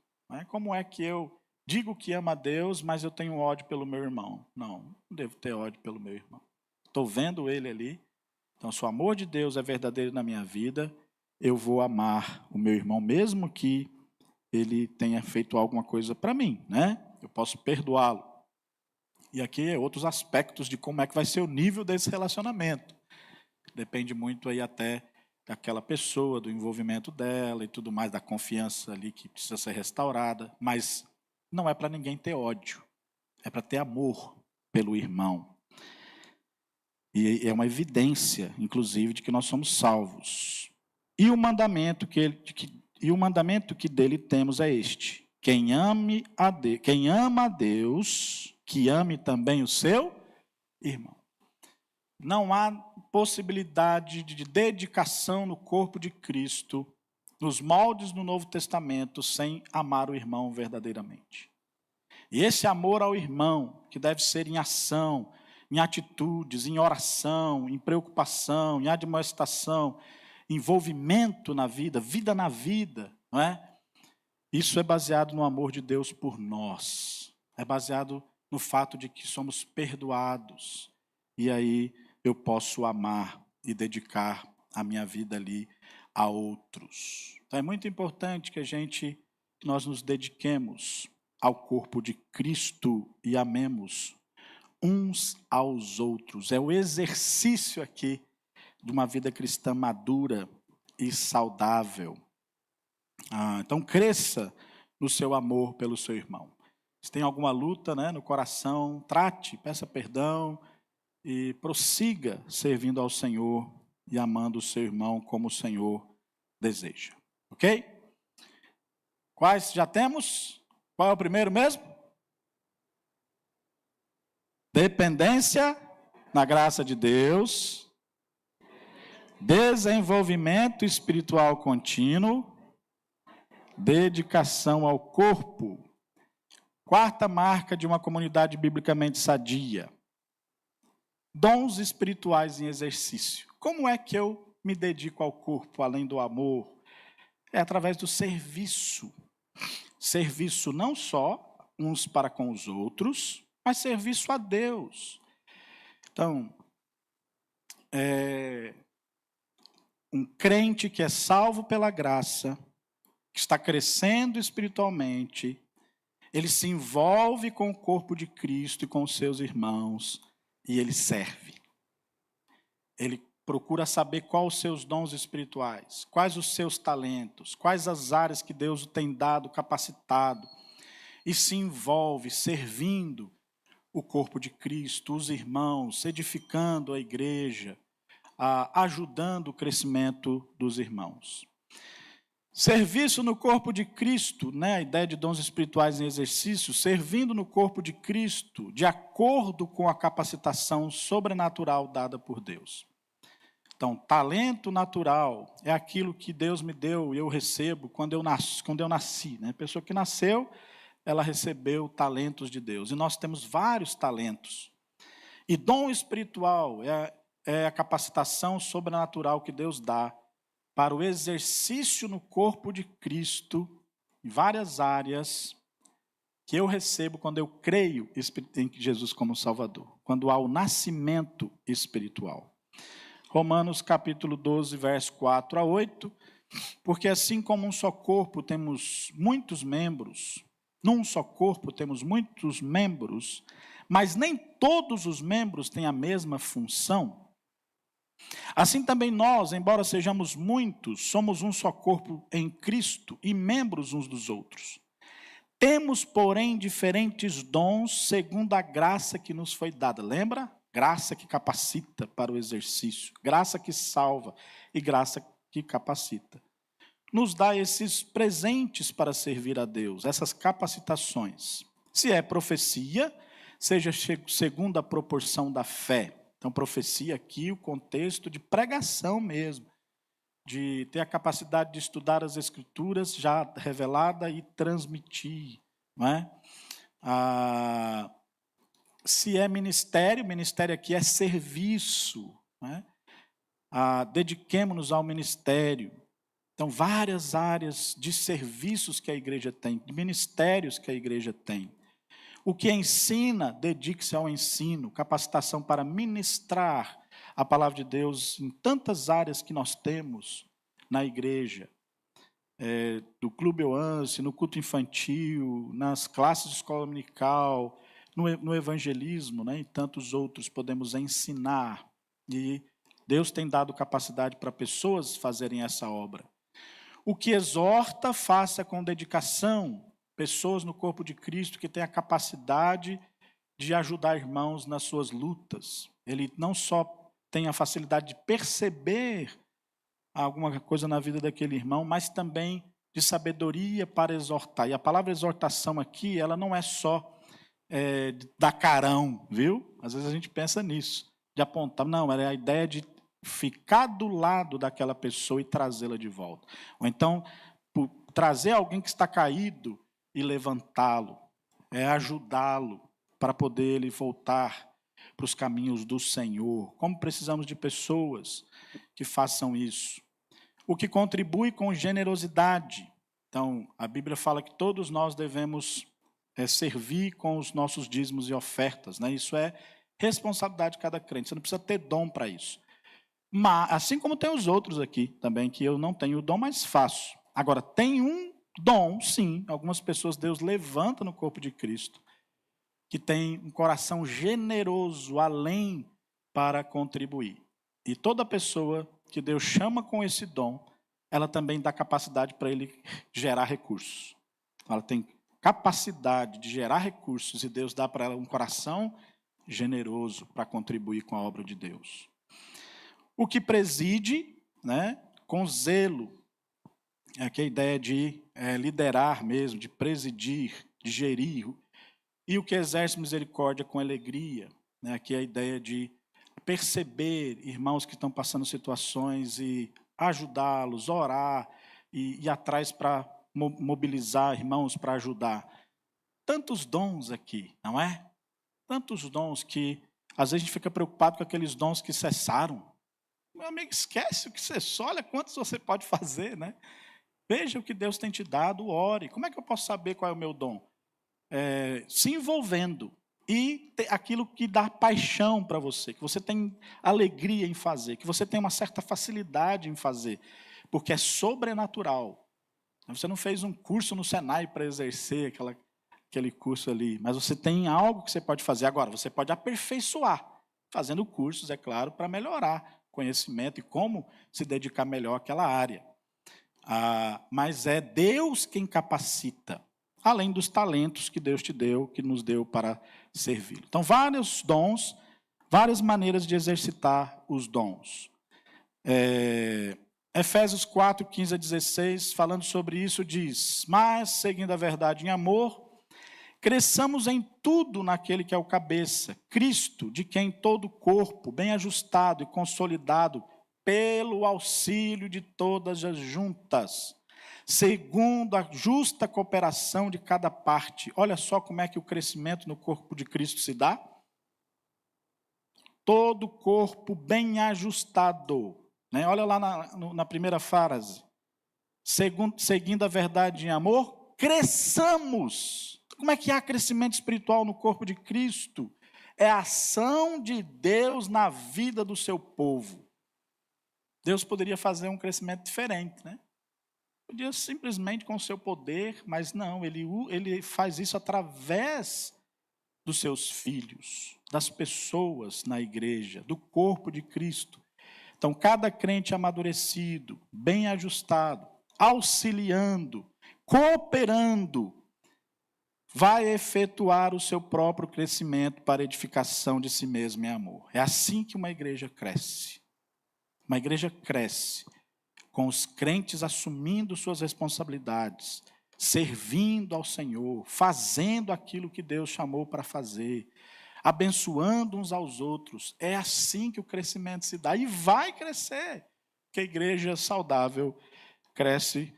Como é que eu digo que amo a Deus, mas eu tenho ódio pelo meu irmão? Não devo ter ódio pelo meu irmão. Estou vendo ele ali. Então, se o amor de Deus é verdadeiro na minha vida, eu vou amar o meu irmão, mesmo que ele tenha feito alguma coisa para mim. Eu posso perdoá-lo. E aqui outros aspectos de como é que vai ser o nível desse relacionamento. Depende muito aí até daquela pessoa, do envolvimento dela e tudo mais, da confiança ali que precisa ser restaurada, mas não é para ninguém ter ódio, é para ter amor pelo irmão. E é uma evidência, inclusive, de que nós somos salvos. E o mandamento que dele temos é este: quem ama a Deus, que ame também o seu irmão. Não há possibilidade de dedicação no corpo de Cristo, nos moldes do Novo Testamento, sem amar o irmão verdadeiramente. E esse amor ao irmão, que deve ser em ação, em atitudes, em oração, em preocupação, em admoestação, envolvimento na vida, vida na vida, Isso é baseado no amor de Deus por nós. É baseado no fato de que somos perdoados. E aí eu posso amar e dedicar a minha vida ali a outros. Então é muito importante que nós nos dediquemos ao corpo de Cristo e amemos uns aos outros. É o exercício aqui de uma vida cristã madura e saudável. Então cresça no seu amor pelo seu irmão. Se tem alguma luta no coração, trate, peça perdão, e prossiga servindo ao Senhor e amando o seu irmão como o Senhor deseja. Ok? Quais já temos? Qual é o primeiro mesmo? Dependência na graça de Deus. Desenvolvimento espiritual contínuo. Dedicação ao corpo. Quarta marca de uma comunidade biblicamente sadia. Dons espirituais em exercício. Como é que eu me dedico ao corpo, além do amor? É através do serviço. Serviço não só uns para com os outros, mas serviço a Deus. Então, um crente que é salvo pela graça, que está crescendo espiritualmente, ele se envolve com o corpo de Cristo e com os seus irmãos, e ele serve. Ele procura saber quais os seus dons espirituais, quais os seus talentos, quais as áreas que Deus o tem dado, capacitado, e se envolve servindo o corpo de Cristo, os irmãos, edificando a igreja, ajudando o crescimento dos irmãos. Serviço no corpo de Cristo, a ideia de dons espirituais em exercício, servindo no corpo de Cristo, de acordo com a capacitação sobrenatural dada por Deus. Então, talento natural é aquilo que Deus me deu e eu recebo quando eu nasci. A pessoa que nasceu, ela recebeu talentos de Deus. E nós temos vários talentos. E dom espiritual é a capacitação sobrenatural que Deus dá para o exercício no corpo de Cristo, em várias áreas, que eu recebo quando eu creio em Jesus como Salvador, quando há o nascimento espiritual. Romanos capítulo 12, verso 4 a 8, Porque assim como um só corpo temos muitos membros, num só corpo temos muitos membros, mas nem todos os membros têm a mesma função. Assim também nós, embora sejamos muitos, somos um só corpo em Cristo e membros uns dos outros. Temos, porém, diferentes dons segundo a graça que nos foi dada. Lembra? Graça que capacita para o exercício, graça que salva e graça que capacita. Nos dá esses presentes para servir a Deus, essas capacitações. Se é profecia, seja segundo a proporção da fé. Então, profecia aqui, o contexto de pregação mesmo, de ter a capacidade de estudar as Escrituras já revelada e transmitir. Não é? Se é ministério, ministério aqui é serviço. Não é? Dediquemo-nos ao ministério. Então, várias áreas de serviços que a igreja tem, de ministérios que a igreja tem. O que ensina, dedique-se ao ensino, capacitação para ministrar a palavra de Deus em tantas áreas que nós temos na igreja. Do Clube Oance, no culto infantil, nas classes de escola dominical, no evangelismo, né, e tantos outros podemos ensinar. E Deus tem dado capacidade para pessoas fazerem essa obra. O que exorta, faça com dedicação. Pessoas no corpo de Cristo que têm a capacidade de ajudar irmãos nas suas lutas. Ele não só tem a facilidade de perceber alguma coisa na vida daquele irmão, mas também de sabedoria para exortar. E a palavra exortação aqui, ela não é só dar carão, viu? Às vezes a gente pensa nisso, de apontar. Não, é a ideia de ficar do lado daquela pessoa e trazê-la de volta. Ou então, trazer alguém que está caído e levantá-lo, ajudá-lo para poder ele voltar para os caminhos do Senhor. Como precisamos de pessoas que façam isso. O que contribui com generosidade. Então, a Bíblia fala que todos nós devemos servir com os nossos dízimos e ofertas. Né? Isso é responsabilidade de cada crente. Você não precisa ter dom para isso. Mas, assim como tem os outros aqui também, que eu não tenho o dom, mas faço. Agora, tem um dom, sim, algumas pessoas Deus levanta no corpo de Cristo, que tem um coração generoso além para contribuir. E toda pessoa que Deus chama com esse dom, ela também dá capacidade para ele gerar recursos. Ela tem capacidade de gerar recursos e Deus dá para ela um coração generoso para contribuir com a obra de Deus. O que preside, né, com zelo, é aqui a ideia de liderar mesmo, de presidir, de gerir. E o que exerce misericórdia com alegria, né, aqui a ideia de perceber irmãos que estão passando situações e ajudá-los, orar e ir atrás para mobilizar irmãos para ajudar. Tantos dons aqui, não é? Tantos dons que às vezes a gente fica preocupado com aqueles dons que cessaram. Meu amigo, esquece o que cessou, olha quantos você pode fazer, né? Veja o que Deus tem te dado, ore. Como é que eu posso saber qual é o meu dom? Se envolvendo. E aquilo que dá paixão para você, que você tem alegria em fazer, que você tem uma certa facilidade em fazer, porque é sobrenatural. Você não fez um curso no Senai para exercer aquele curso ali, mas você tem algo que você pode fazer. Agora, você pode aperfeiçoar, fazendo cursos, é claro, para melhorar conhecimento e como se dedicar melhor àquela área. Mas é Deus quem capacita, além dos talentos que Deus te deu, que nos deu para servir. Então, vários dons, várias maneiras de exercitar os dons. Efésios 4, 15 a 16, falando sobre isso, diz: mas, seguindo a verdade em amor, cresçamos em tudo naquele que é o cabeça, Cristo, de quem todo o corpo, bem ajustado e consolidado, pelo auxílio de todas as juntas, segundo a justa cooperação de cada parte. Olha só como é que o crescimento no corpo de Cristo se dá. Todo o corpo bem ajustado. Né? Olha lá na primeira frase. Seguindo a verdade em amor, cresçamos. Como é que há crescimento espiritual no corpo de Cristo? É a ação de Deus na vida do seu povo. Deus poderia fazer um crescimento diferente, né? Podia simplesmente com o seu poder, mas não, ele faz isso através dos seus filhos, das pessoas na igreja, do corpo de Cristo. Então, cada crente amadurecido, bem ajustado, auxiliando, cooperando, vai efetuar o seu próprio crescimento para edificação de si mesmo em amor. É assim que uma igreja cresce. Uma igreja cresce com os crentes assumindo suas responsabilidades, servindo ao Senhor, fazendo aquilo que Deus chamou para fazer, abençoando uns aos outros. É assim que o crescimento se dá e vai crescer, que a igreja saudável cresce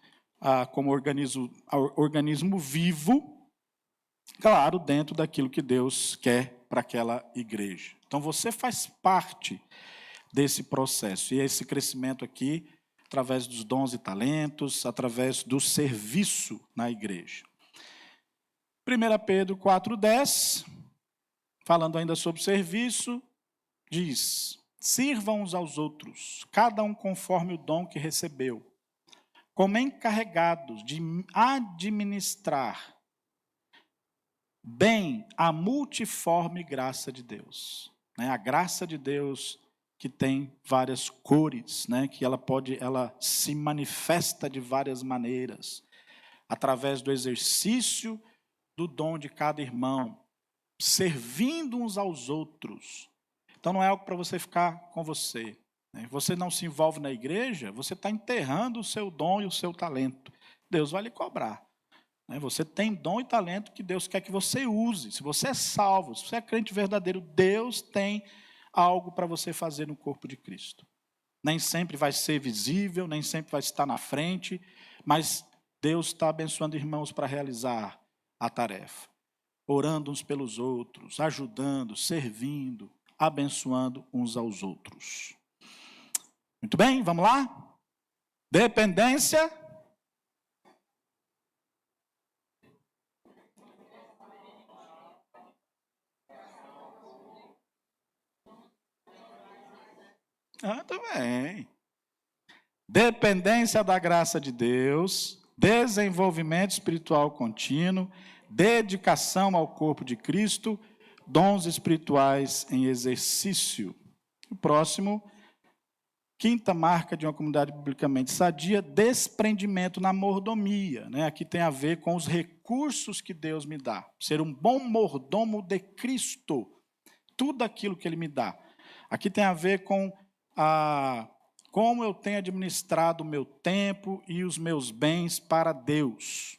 como organismo vivo, claro, dentro daquilo que Deus quer para aquela igreja. Então você faz parte desse processo, e esse crescimento aqui, através dos dons e talentos, através do serviço na igreja. 1 Pedro 4,10, falando ainda sobre serviço, diz: sirvam uns aos outros, cada um conforme o dom que recebeu, como encarregados de administrar bem a multiforme graça de Deus. A graça de Deus que tem várias cores, que ela se manifesta de várias maneiras, através do exercício do dom de cada irmão, servindo uns aos outros. Então não é algo para você ficar com você. Você não se envolve na igreja, você está enterrando o seu dom e o seu talento. Deus vai lhe cobrar. Você tem dom e talento que Deus quer que você use. Se você é salvo, se você é crente verdadeiro, Deus tem algo para você fazer no corpo de Cristo. Nem sempre vai ser visível, nem sempre vai estar na frente, mas Deus está abençoando irmãos para realizar a tarefa. Orando uns pelos outros, ajudando, servindo, abençoando uns aos outros. Muito bem, vamos lá? Dependência. Também. Dependência da graça de Deus, desenvolvimento espiritual contínuo, dedicação ao corpo de Cristo, dons espirituais em exercício. O próximo, quinta marca de uma comunidade biblicamente sadia, desprendimento na mordomia. Aqui tem a ver com os recursos que Deus me dá. Ser um bom mordomo de Cristo. Tudo aquilo que Ele me dá. Aqui tem a ver com como eu tenho administrado o meu tempo e os meus bens para Deus.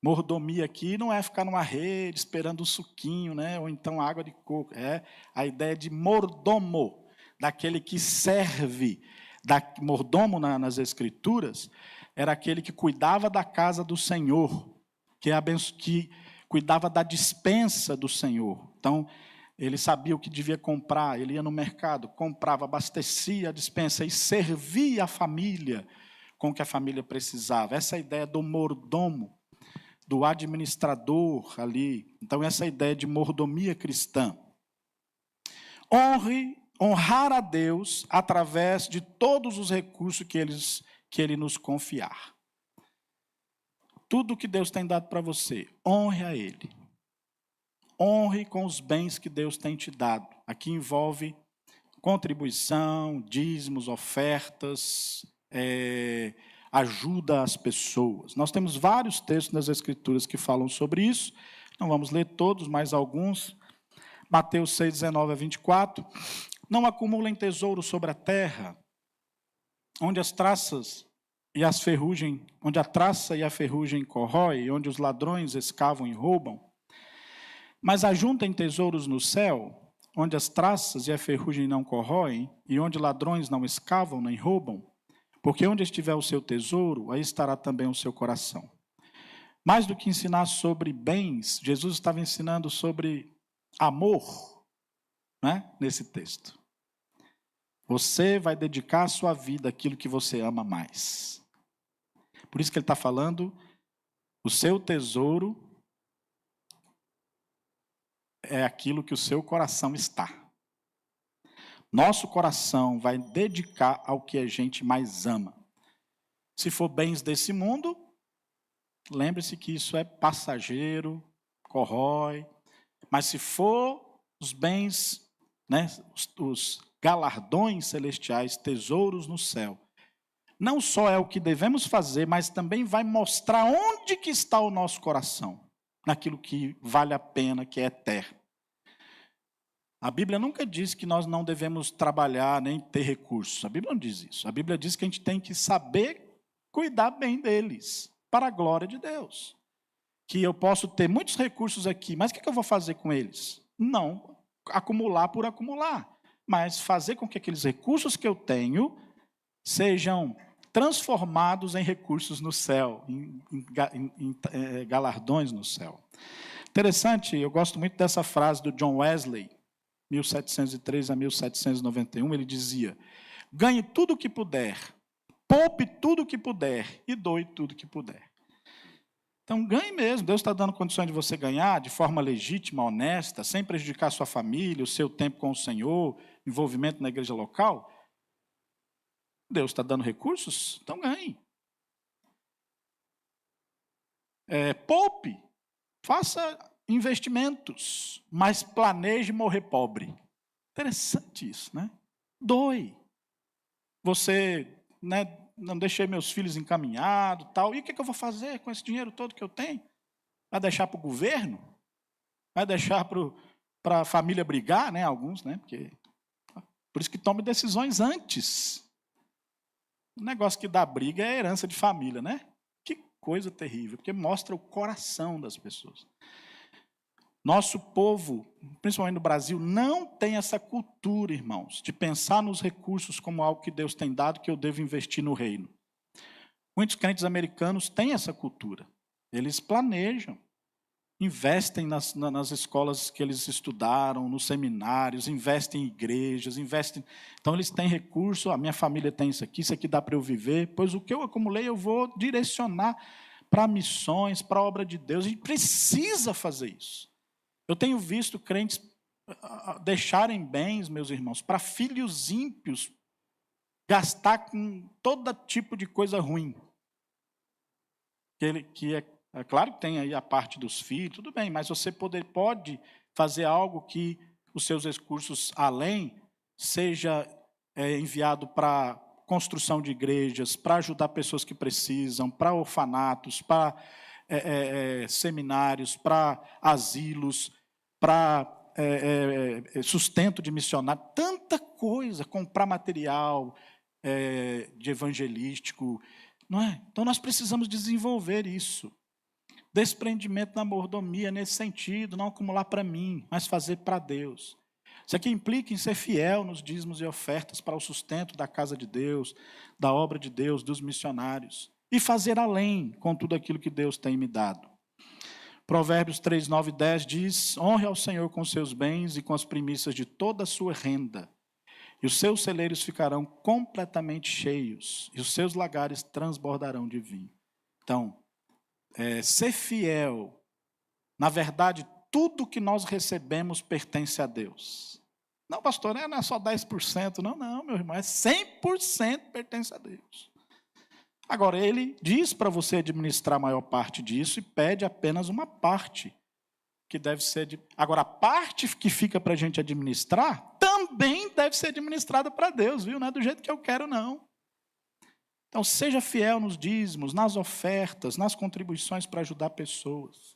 Mordomia aqui não é ficar numa rede esperando o suquinho, ou então água de coco. É a ideia de mordomo, daquele que serve. Mordomo nas Escrituras era aquele que cuidava da casa do Senhor, que cuidava da despensa do Senhor. Então, ele sabia o que devia comprar, ele ia no mercado, comprava, abastecia a despensa e servia a família com o que a família precisava. Essa é a ideia do mordomo, do administrador ali. Então, essa é a ideia de mordomia cristã. Honrar a Deus através de todos os recursos que Ele nos confiar. Tudo que Deus tem dado para você, honre a Ele. Honre com os bens que Deus tem te dado. Aqui envolve contribuição, dízimos, ofertas, ajuda às pessoas. Nós temos vários textos nas Escrituras que falam sobre isso. Não vamos ler todos, mas alguns. Mateus 6, 19 a 24. Não acumulem tesouro sobre a terra, onde as traças e as ferrugem, onde a traça e a ferrugem corrói, onde os ladrões escavam e roubam. Mas ajuntem tesouros no céu, onde as traças e a ferrugem não corroem, e onde ladrões não escavam nem roubam, porque onde estiver o seu tesouro, aí estará também o seu coração. Mais do que ensinar sobre bens, Jesus estava ensinando sobre amor, nesse texto. Você vai dedicar a sua vida àquilo que você ama mais. Por isso que ele está falando, o seu tesouro é aquilo que o seu coração está. Nosso coração vai dedicar ao que a gente mais ama. Se for bens desse mundo, lembre-se que isso é passageiro, corrói. Mas se for os bens, né, os galardões celestiais, tesouros no céu, não só é o que devemos fazer, mas também vai mostrar onde que está o nosso coração, naquilo que vale a pena, que é eterno. A Bíblia nunca diz que nós não devemos trabalhar nem ter recursos. A Bíblia não diz isso. A Bíblia diz que a gente tem que saber cuidar bem deles, para a glória de Deus. Que eu posso ter muitos recursos aqui, mas o que eu vou fazer com eles? Não acumular por acumular, mas fazer com que aqueles recursos que eu tenho sejam transformados em recursos no céu, em galardões no céu. Interessante, eu gosto muito dessa frase do John Wesley, 1703 a 1791, ele dizia: ganhe tudo o que puder, poupe tudo o que puder e doe tudo o que puder. Então ganhe mesmo, Deus está dando condições de você ganhar de forma legítima, honesta, sem prejudicar a sua família, o seu tempo com o Senhor, envolvimento na igreja local. Deus está dando recursos, então ganhe. Poupe, faça investimentos, mas planeje morrer pobre. Interessante isso, né? Doe. Você, né, não deixei meus filhos encaminhados, tal. E o que eu vou fazer com esse dinheiro todo que eu tenho? Vai deixar para o governo? Vai deixar para a família brigar, né? Alguns, né? Por isso que tome decisões antes. O negócio que dá briga é a herança de família, né? Que coisa terrível, porque mostra o coração das pessoas. Nosso povo, principalmente no Brasil, não tem essa cultura, irmãos, de pensar nos recursos como algo que Deus tem dado, que eu devo investir no reino. Muitos crentes americanos têm essa cultura. Eles planejam, investem nas escolas que eles estudaram, nos seminários, investem em igrejas, investem. Então, eles têm recurso, a minha família tem isso aqui dá para eu viver, pois o que eu acumulei eu vou direcionar para missões, para a obra de Deus. A gente precisa fazer isso. Eu tenho visto crentes deixarem bens, meus irmãos, para filhos ímpios, gastar com todo tipo de coisa ruim. É claro que tem aí a parte dos filhos, tudo bem, mas você pode fazer algo que os seus recursos além seja enviado para construção de igrejas, para ajudar pessoas que precisam, para orfanatos, para seminários, para asilos, para sustento de missionário, tanta coisa, comprar material de evangelístico, não é? Então nós precisamos desenvolver isso. Desprendimento da mordomia nesse sentido, não acumular para mim, mas fazer para Deus. Isso aqui implica em ser fiel nos dízimos e ofertas para o sustento da casa de Deus, da obra de Deus, dos missionários. E fazer além com tudo aquilo que Deus tem me dado. Provérbios 3, 9 e 10 diz: honre ao Senhor com seus bens e com as primícias de toda a sua renda. E os seus celeiros ficarão completamente cheios, e os seus lagares transbordarão de vinho. Então, ser fiel, na verdade, tudo que nós recebemos pertence a Deus. Não, pastor, não é só 10%, não, meu irmão, é 100% pertence a Deus. Agora, ele diz para você administrar a maior parte disso e pede apenas uma parte, que deve ser... Agora, a parte que fica para a gente administrar, também deve ser administrada para Deus, viu? Não é do jeito que eu quero, não. Então, seja fiel nos dízimos, nas ofertas, nas contribuições para ajudar pessoas.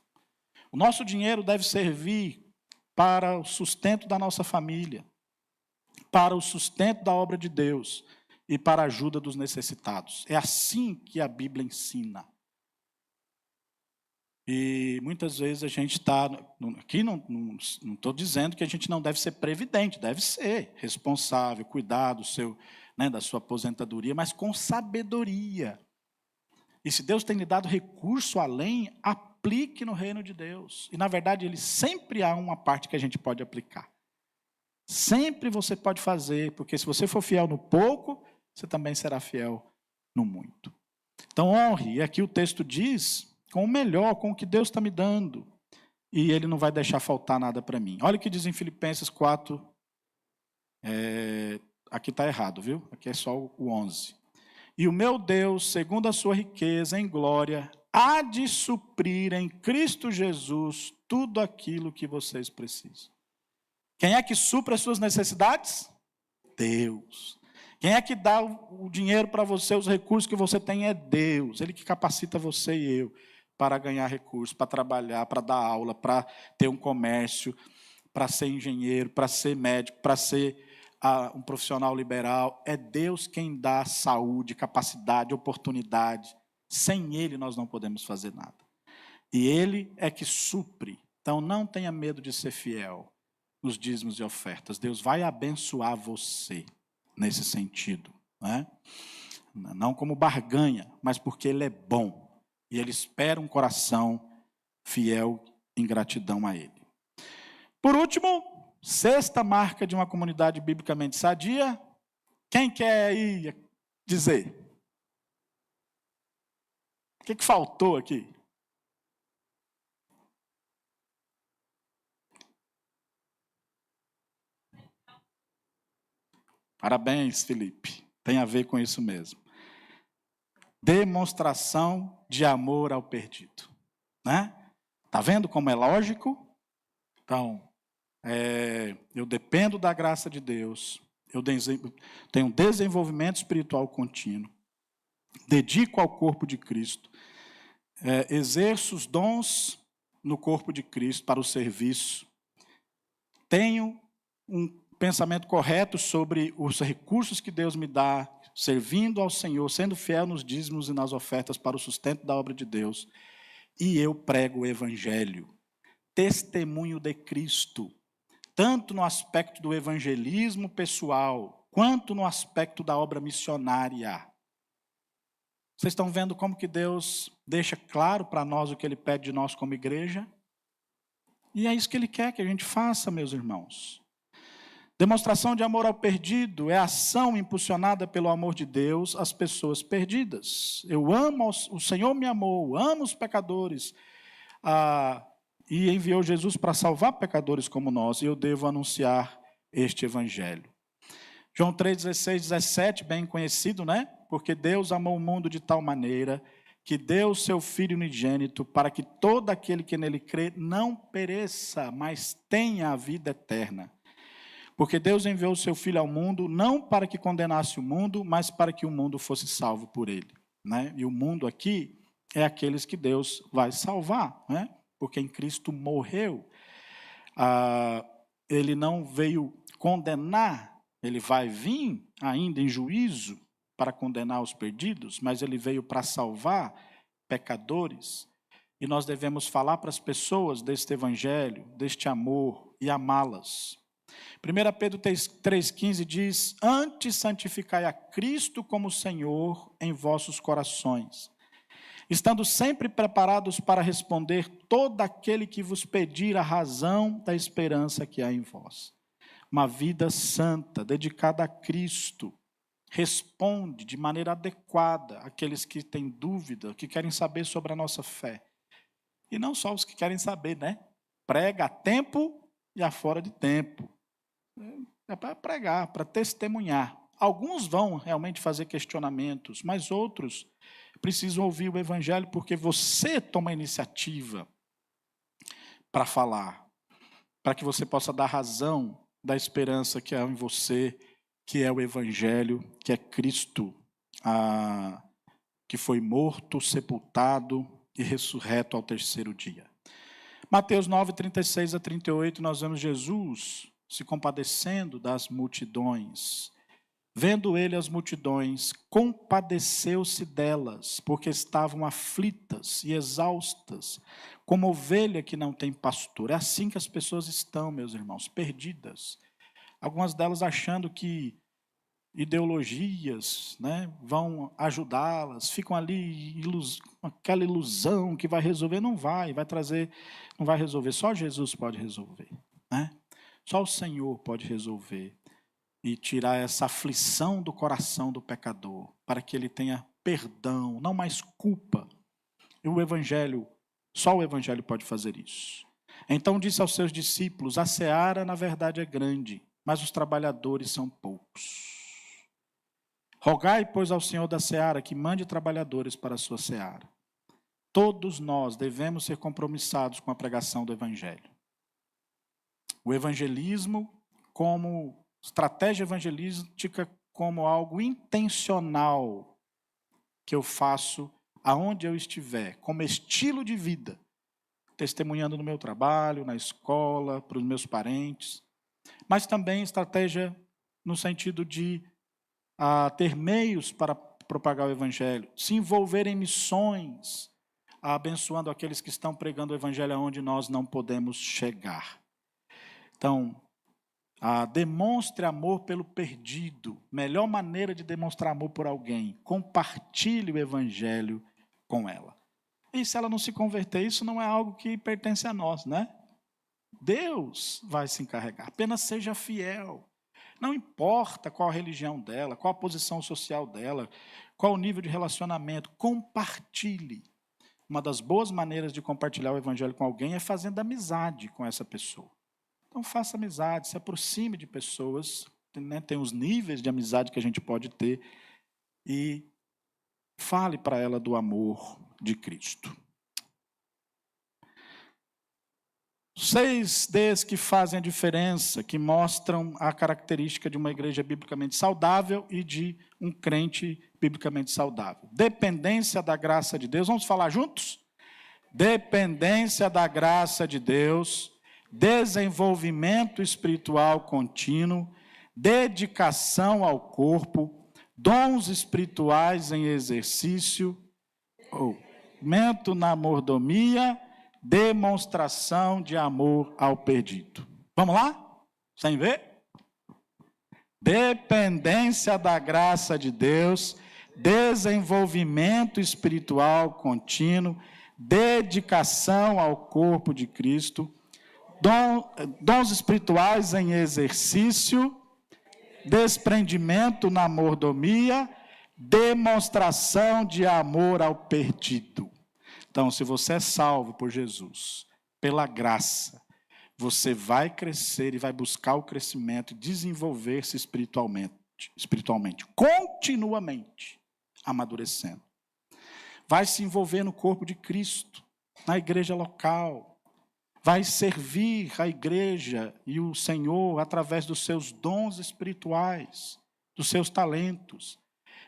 O nosso dinheiro deve servir para o sustento da nossa família, para o sustento da obra de Deus e para a ajuda dos necessitados. É assim que a Bíblia ensina. E muitas vezes a gente está... Aqui não estou dizendo que a gente não deve ser previdente, deve ser responsável, cuidar do seu... da sua aposentadoria, mas com sabedoria. E se Deus tem lhe dado recurso além, aplique no reino de Deus. E, na verdade, ele sempre há uma parte que a gente pode aplicar. Sempre você pode fazer, porque se você for fiel no pouco, você também será fiel no muito. Então, honre. E aqui o texto diz, com o melhor, com o que Deus está me dando. E ele não vai deixar faltar nada para mim. Olha o que diz em Filipenses 4, aqui está errado, viu? Aqui é só o 11. E o meu Deus, segundo a sua riqueza em glória, há de suprir em Cristo Jesus tudo aquilo que vocês precisam. Quem é que supre as suas necessidades? Deus. Quem é que dá o dinheiro para você, os recursos que você tem é Deus. Ele que capacita você e eu para ganhar recursos, para trabalhar, para dar aula, para ter um comércio, para ser engenheiro, para ser médico, para ser um profissional liberal. É Deus quem dá saúde, capacidade, oportunidade. Sem Ele nós não podemos fazer nada. E Ele é que supre. Então não tenha medo de ser fiel nos dízimos e ofertas. Deus vai abençoar você nesse sentido. Né? Não como barganha, mas porque Ele é bom. E Ele espera um coração fiel em gratidão a Ele. Por último, sexta marca de uma comunidade biblicamente sadia. Quem quer aí dizer? O que faltou aqui? Parabéns, Felipe. Tem a ver com isso mesmo. Demonstração de amor ao perdido. Né? Tá vendo como é lógico? Então, eu dependo da graça de Deus. Eu tenho um desenvolvimento espiritual contínuo. Dedico ao corpo de Cristo. Exerço os dons no corpo de Cristo para o serviço. Tenho um pensamento correto sobre os recursos que Deus me dá, servindo ao Senhor, sendo fiel nos dízimos e nas ofertas para o sustento da obra de Deus. E eu prego o Evangelho, testemunho de Cristo, tanto no aspecto do evangelismo pessoal, quanto no aspecto da obra missionária. Vocês estão vendo como que Deus deixa claro para nós o que Ele pede de nós como igreja? E é isso que Ele quer que a gente faça, meus irmãos. Demonstração de amor ao perdido é a ação impulsionada pelo amor de Deus às pessoas perdidas. Eu amo, o Senhor me amou, amo os pecadores, e enviou Jesus para salvar pecadores como nós, e eu devo anunciar este evangelho. João 3,16, 17, bem conhecido, né? Porque Deus amou o mundo de tal maneira que deu o seu Filho unigênito para que todo aquele que nele crê não pereça, mas tenha a vida eterna. Porque Deus enviou o seu Filho ao mundo, não para que condenasse o mundo, mas para que o mundo fosse salvo por ele. Né? E o mundo aqui é aqueles que Deus vai salvar, né? Porque em Cristo morreu. Ele não veio condenar, ele vai vir ainda em juízo para condenar os perdidos, mas ele veio para salvar pecadores. E nós devemos falar para as pessoas deste evangelho, deste amor e amá-las. 1 Pedro 3,15 diz: antes santificai a Cristo como Senhor em vossos corações, estando sempre preparados para responder todo aquele que vos pedir a razão da esperança que há em vós. Uma vida santa, dedicada a Cristo, responde de maneira adequada àqueles que têm dúvida, que querem saber sobre a nossa fé. E não só os que querem saber, né? Prega a tempo e a fora de tempo. É para pregar, para testemunhar. Alguns vão realmente fazer questionamentos, mas outros precisam ouvir o evangelho porque você toma a iniciativa para falar, para que você possa dar razão da esperança que há em você, que é o evangelho, que é Cristo, que foi morto, sepultado e ressurreto ao terceiro dia. Mateus 9, 36 a 38, nós vemos Jesus se compadecendo das multidões. Vendo ele as multidões, compadeceu-se delas, porque estavam aflitas e exaustas, como ovelha que não tem pastor. É assim que as pessoas estão, meus irmãos, perdidas. Algumas delas achando que ideologias, né, vão ajudá-las, ficam ali com aquela ilusão que vai resolver. Não vai resolver. Só Jesus pode resolver, né? Só o Senhor pode resolver e tirar essa aflição do coração do pecador, para que ele tenha perdão, não mais culpa. E o Evangelho, só o Evangelho pode fazer isso. Então disse aos seus discípulos: a seara, na verdade, é grande, mas os trabalhadores são poucos. Rogai, pois, ao Senhor da seara que mande trabalhadores para a sua seara. Todos nós devemos ser compromissados com a pregação do Evangelho. O evangelismo como estratégia evangelística, como algo intencional que eu faço aonde eu estiver, como estilo de vida, testemunhando no meu trabalho, na escola, para os meus parentes, mas também estratégia no sentido de ter meios para propagar o Evangelho, se envolver em missões, abençoando aqueles que estão pregando o Evangelho aonde nós não podemos chegar. Então, demonstre amor pelo perdido. Melhor maneira de demonstrar amor por alguém, compartilhe o Evangelho com ela. E se ela não se converter, isso não é algo que pertence a nós, né? Deus vai se encarregar. Apenas seja fiel. Não importa qual a religião dela, qual a posição social dela, qual o nível de relacionamento, compartilhe. Uma das boas maneiras de compartilhar o Evangelho com alguém é fazendo amizade com essa pessoa. Então faça amizade, se aproxime de pessoas, né? Tem os níveis de amizade que a gente pode ter e fale para ela do amor de Cristo. 6 Ds que fazem a diferença, que mostram a característica de uma igreja biblicamente saudável e de um crente biblicamente saudável. Dependência da graça de Deus. Vamos falar juntos? Dependência da graça de Deus, desenvolvimento espiritual contínuo, dedicação ao corpo, dons espirituais em exercício, aumento na mordomia, demonstração de amor ao perdido. Vamos lá? Sem ver? Dependência da graça de Deus, desenvolvimento espiritual contínuo, dedicação ao corpo de Cristo, dons espirituais em exercício, desprendimento na mordomia, demonstração de amor ao perdido. Então, se você é salvo por Jesus, pela graça, você vai crescer e vai buscar o crescimento e desenvolver-se espiritualmente, continuamente, amadurecendo. Vai se envolver no corpo de Cristo, na igreja local, vai servir a igreja e o Senhor através dos seus dons espirituais, dos seus talentos.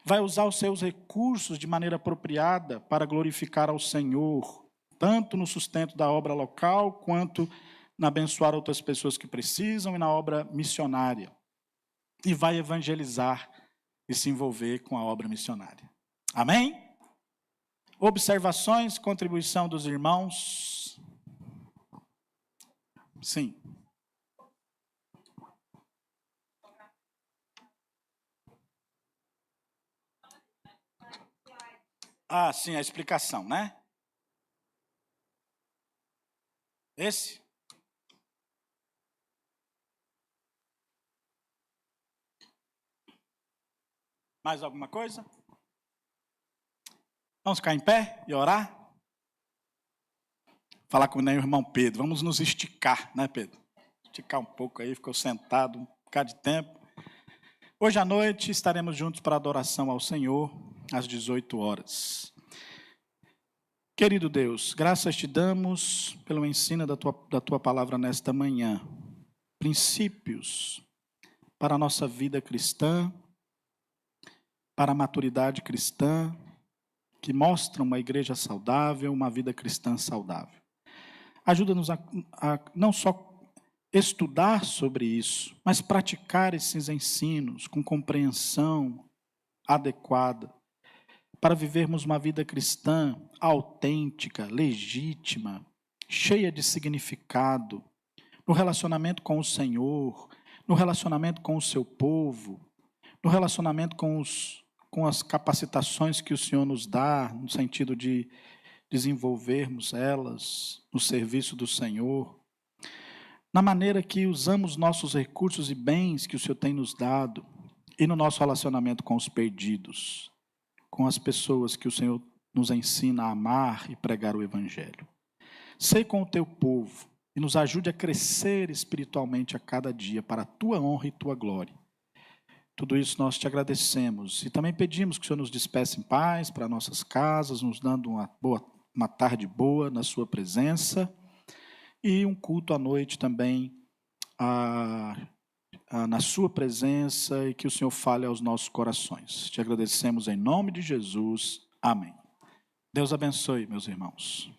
Vai usar os seus recursos de maneira apropriada para glorificar ao Senhor, tanto no sustento da obra local, quanto na abençoar outras pessoas que precisam e na obra missionária. E vai evangelizar e se envolver com a obra missionária. Amém? Observações, contribuição dos irmãos? Sim. Sim, a explicação, né? Esse? Mais alguma coisa? Vamos ficar em pé e orar? Falar com o irmão Pedro. Vamos nos esticar, né, Pedro? Esticar um pouco aí, ficou sentado um bocado de tempo. Hoje à noite estaremos juntos para a adoração ao Senhor, às 18 horas. Querido Deus, graças te damos pelo ensino da tua palavra nesta manhã. Princípios para a nossa vida cristã, para a maturidade cristã, que mostram uma igreja saudável, uma vida cristã saudável. Ajuda-nos a não só estudar sobre isso, mas praticar esses ensinos com compreensão adequada, para vivermos uma vida cristã autêntica, legítima, cheia de significado, no relacionamento com o Senhor, no relacionamento com o seu povo, no relacionamento com as capacitações que o Senhor nos dá, no sentido de desenvolvermos elas no serviço do Senhor, na maneira que usamos nossos recursos e bens que o Senhor tem nos dado, e no nosso relacionamento com os perdidos, com as pessoas que o Senhor nos ensina a amar e pregar o Evangelho. Sei com o teu povo e nos ajude a crescer espiritualmente a cada dia para a tua honra e tua glória. Tudo isso nós te agradecemos e também pedimos que o Senhor nos despeça em paz para nossas casas, nos dando uma tarde boa na sua presença e um culto à noite também na sua presença e que o Senhor fale aos nossos corações. Te agradecemos em nome de Jesus. Amém. Deus abençoe, meus irmãos.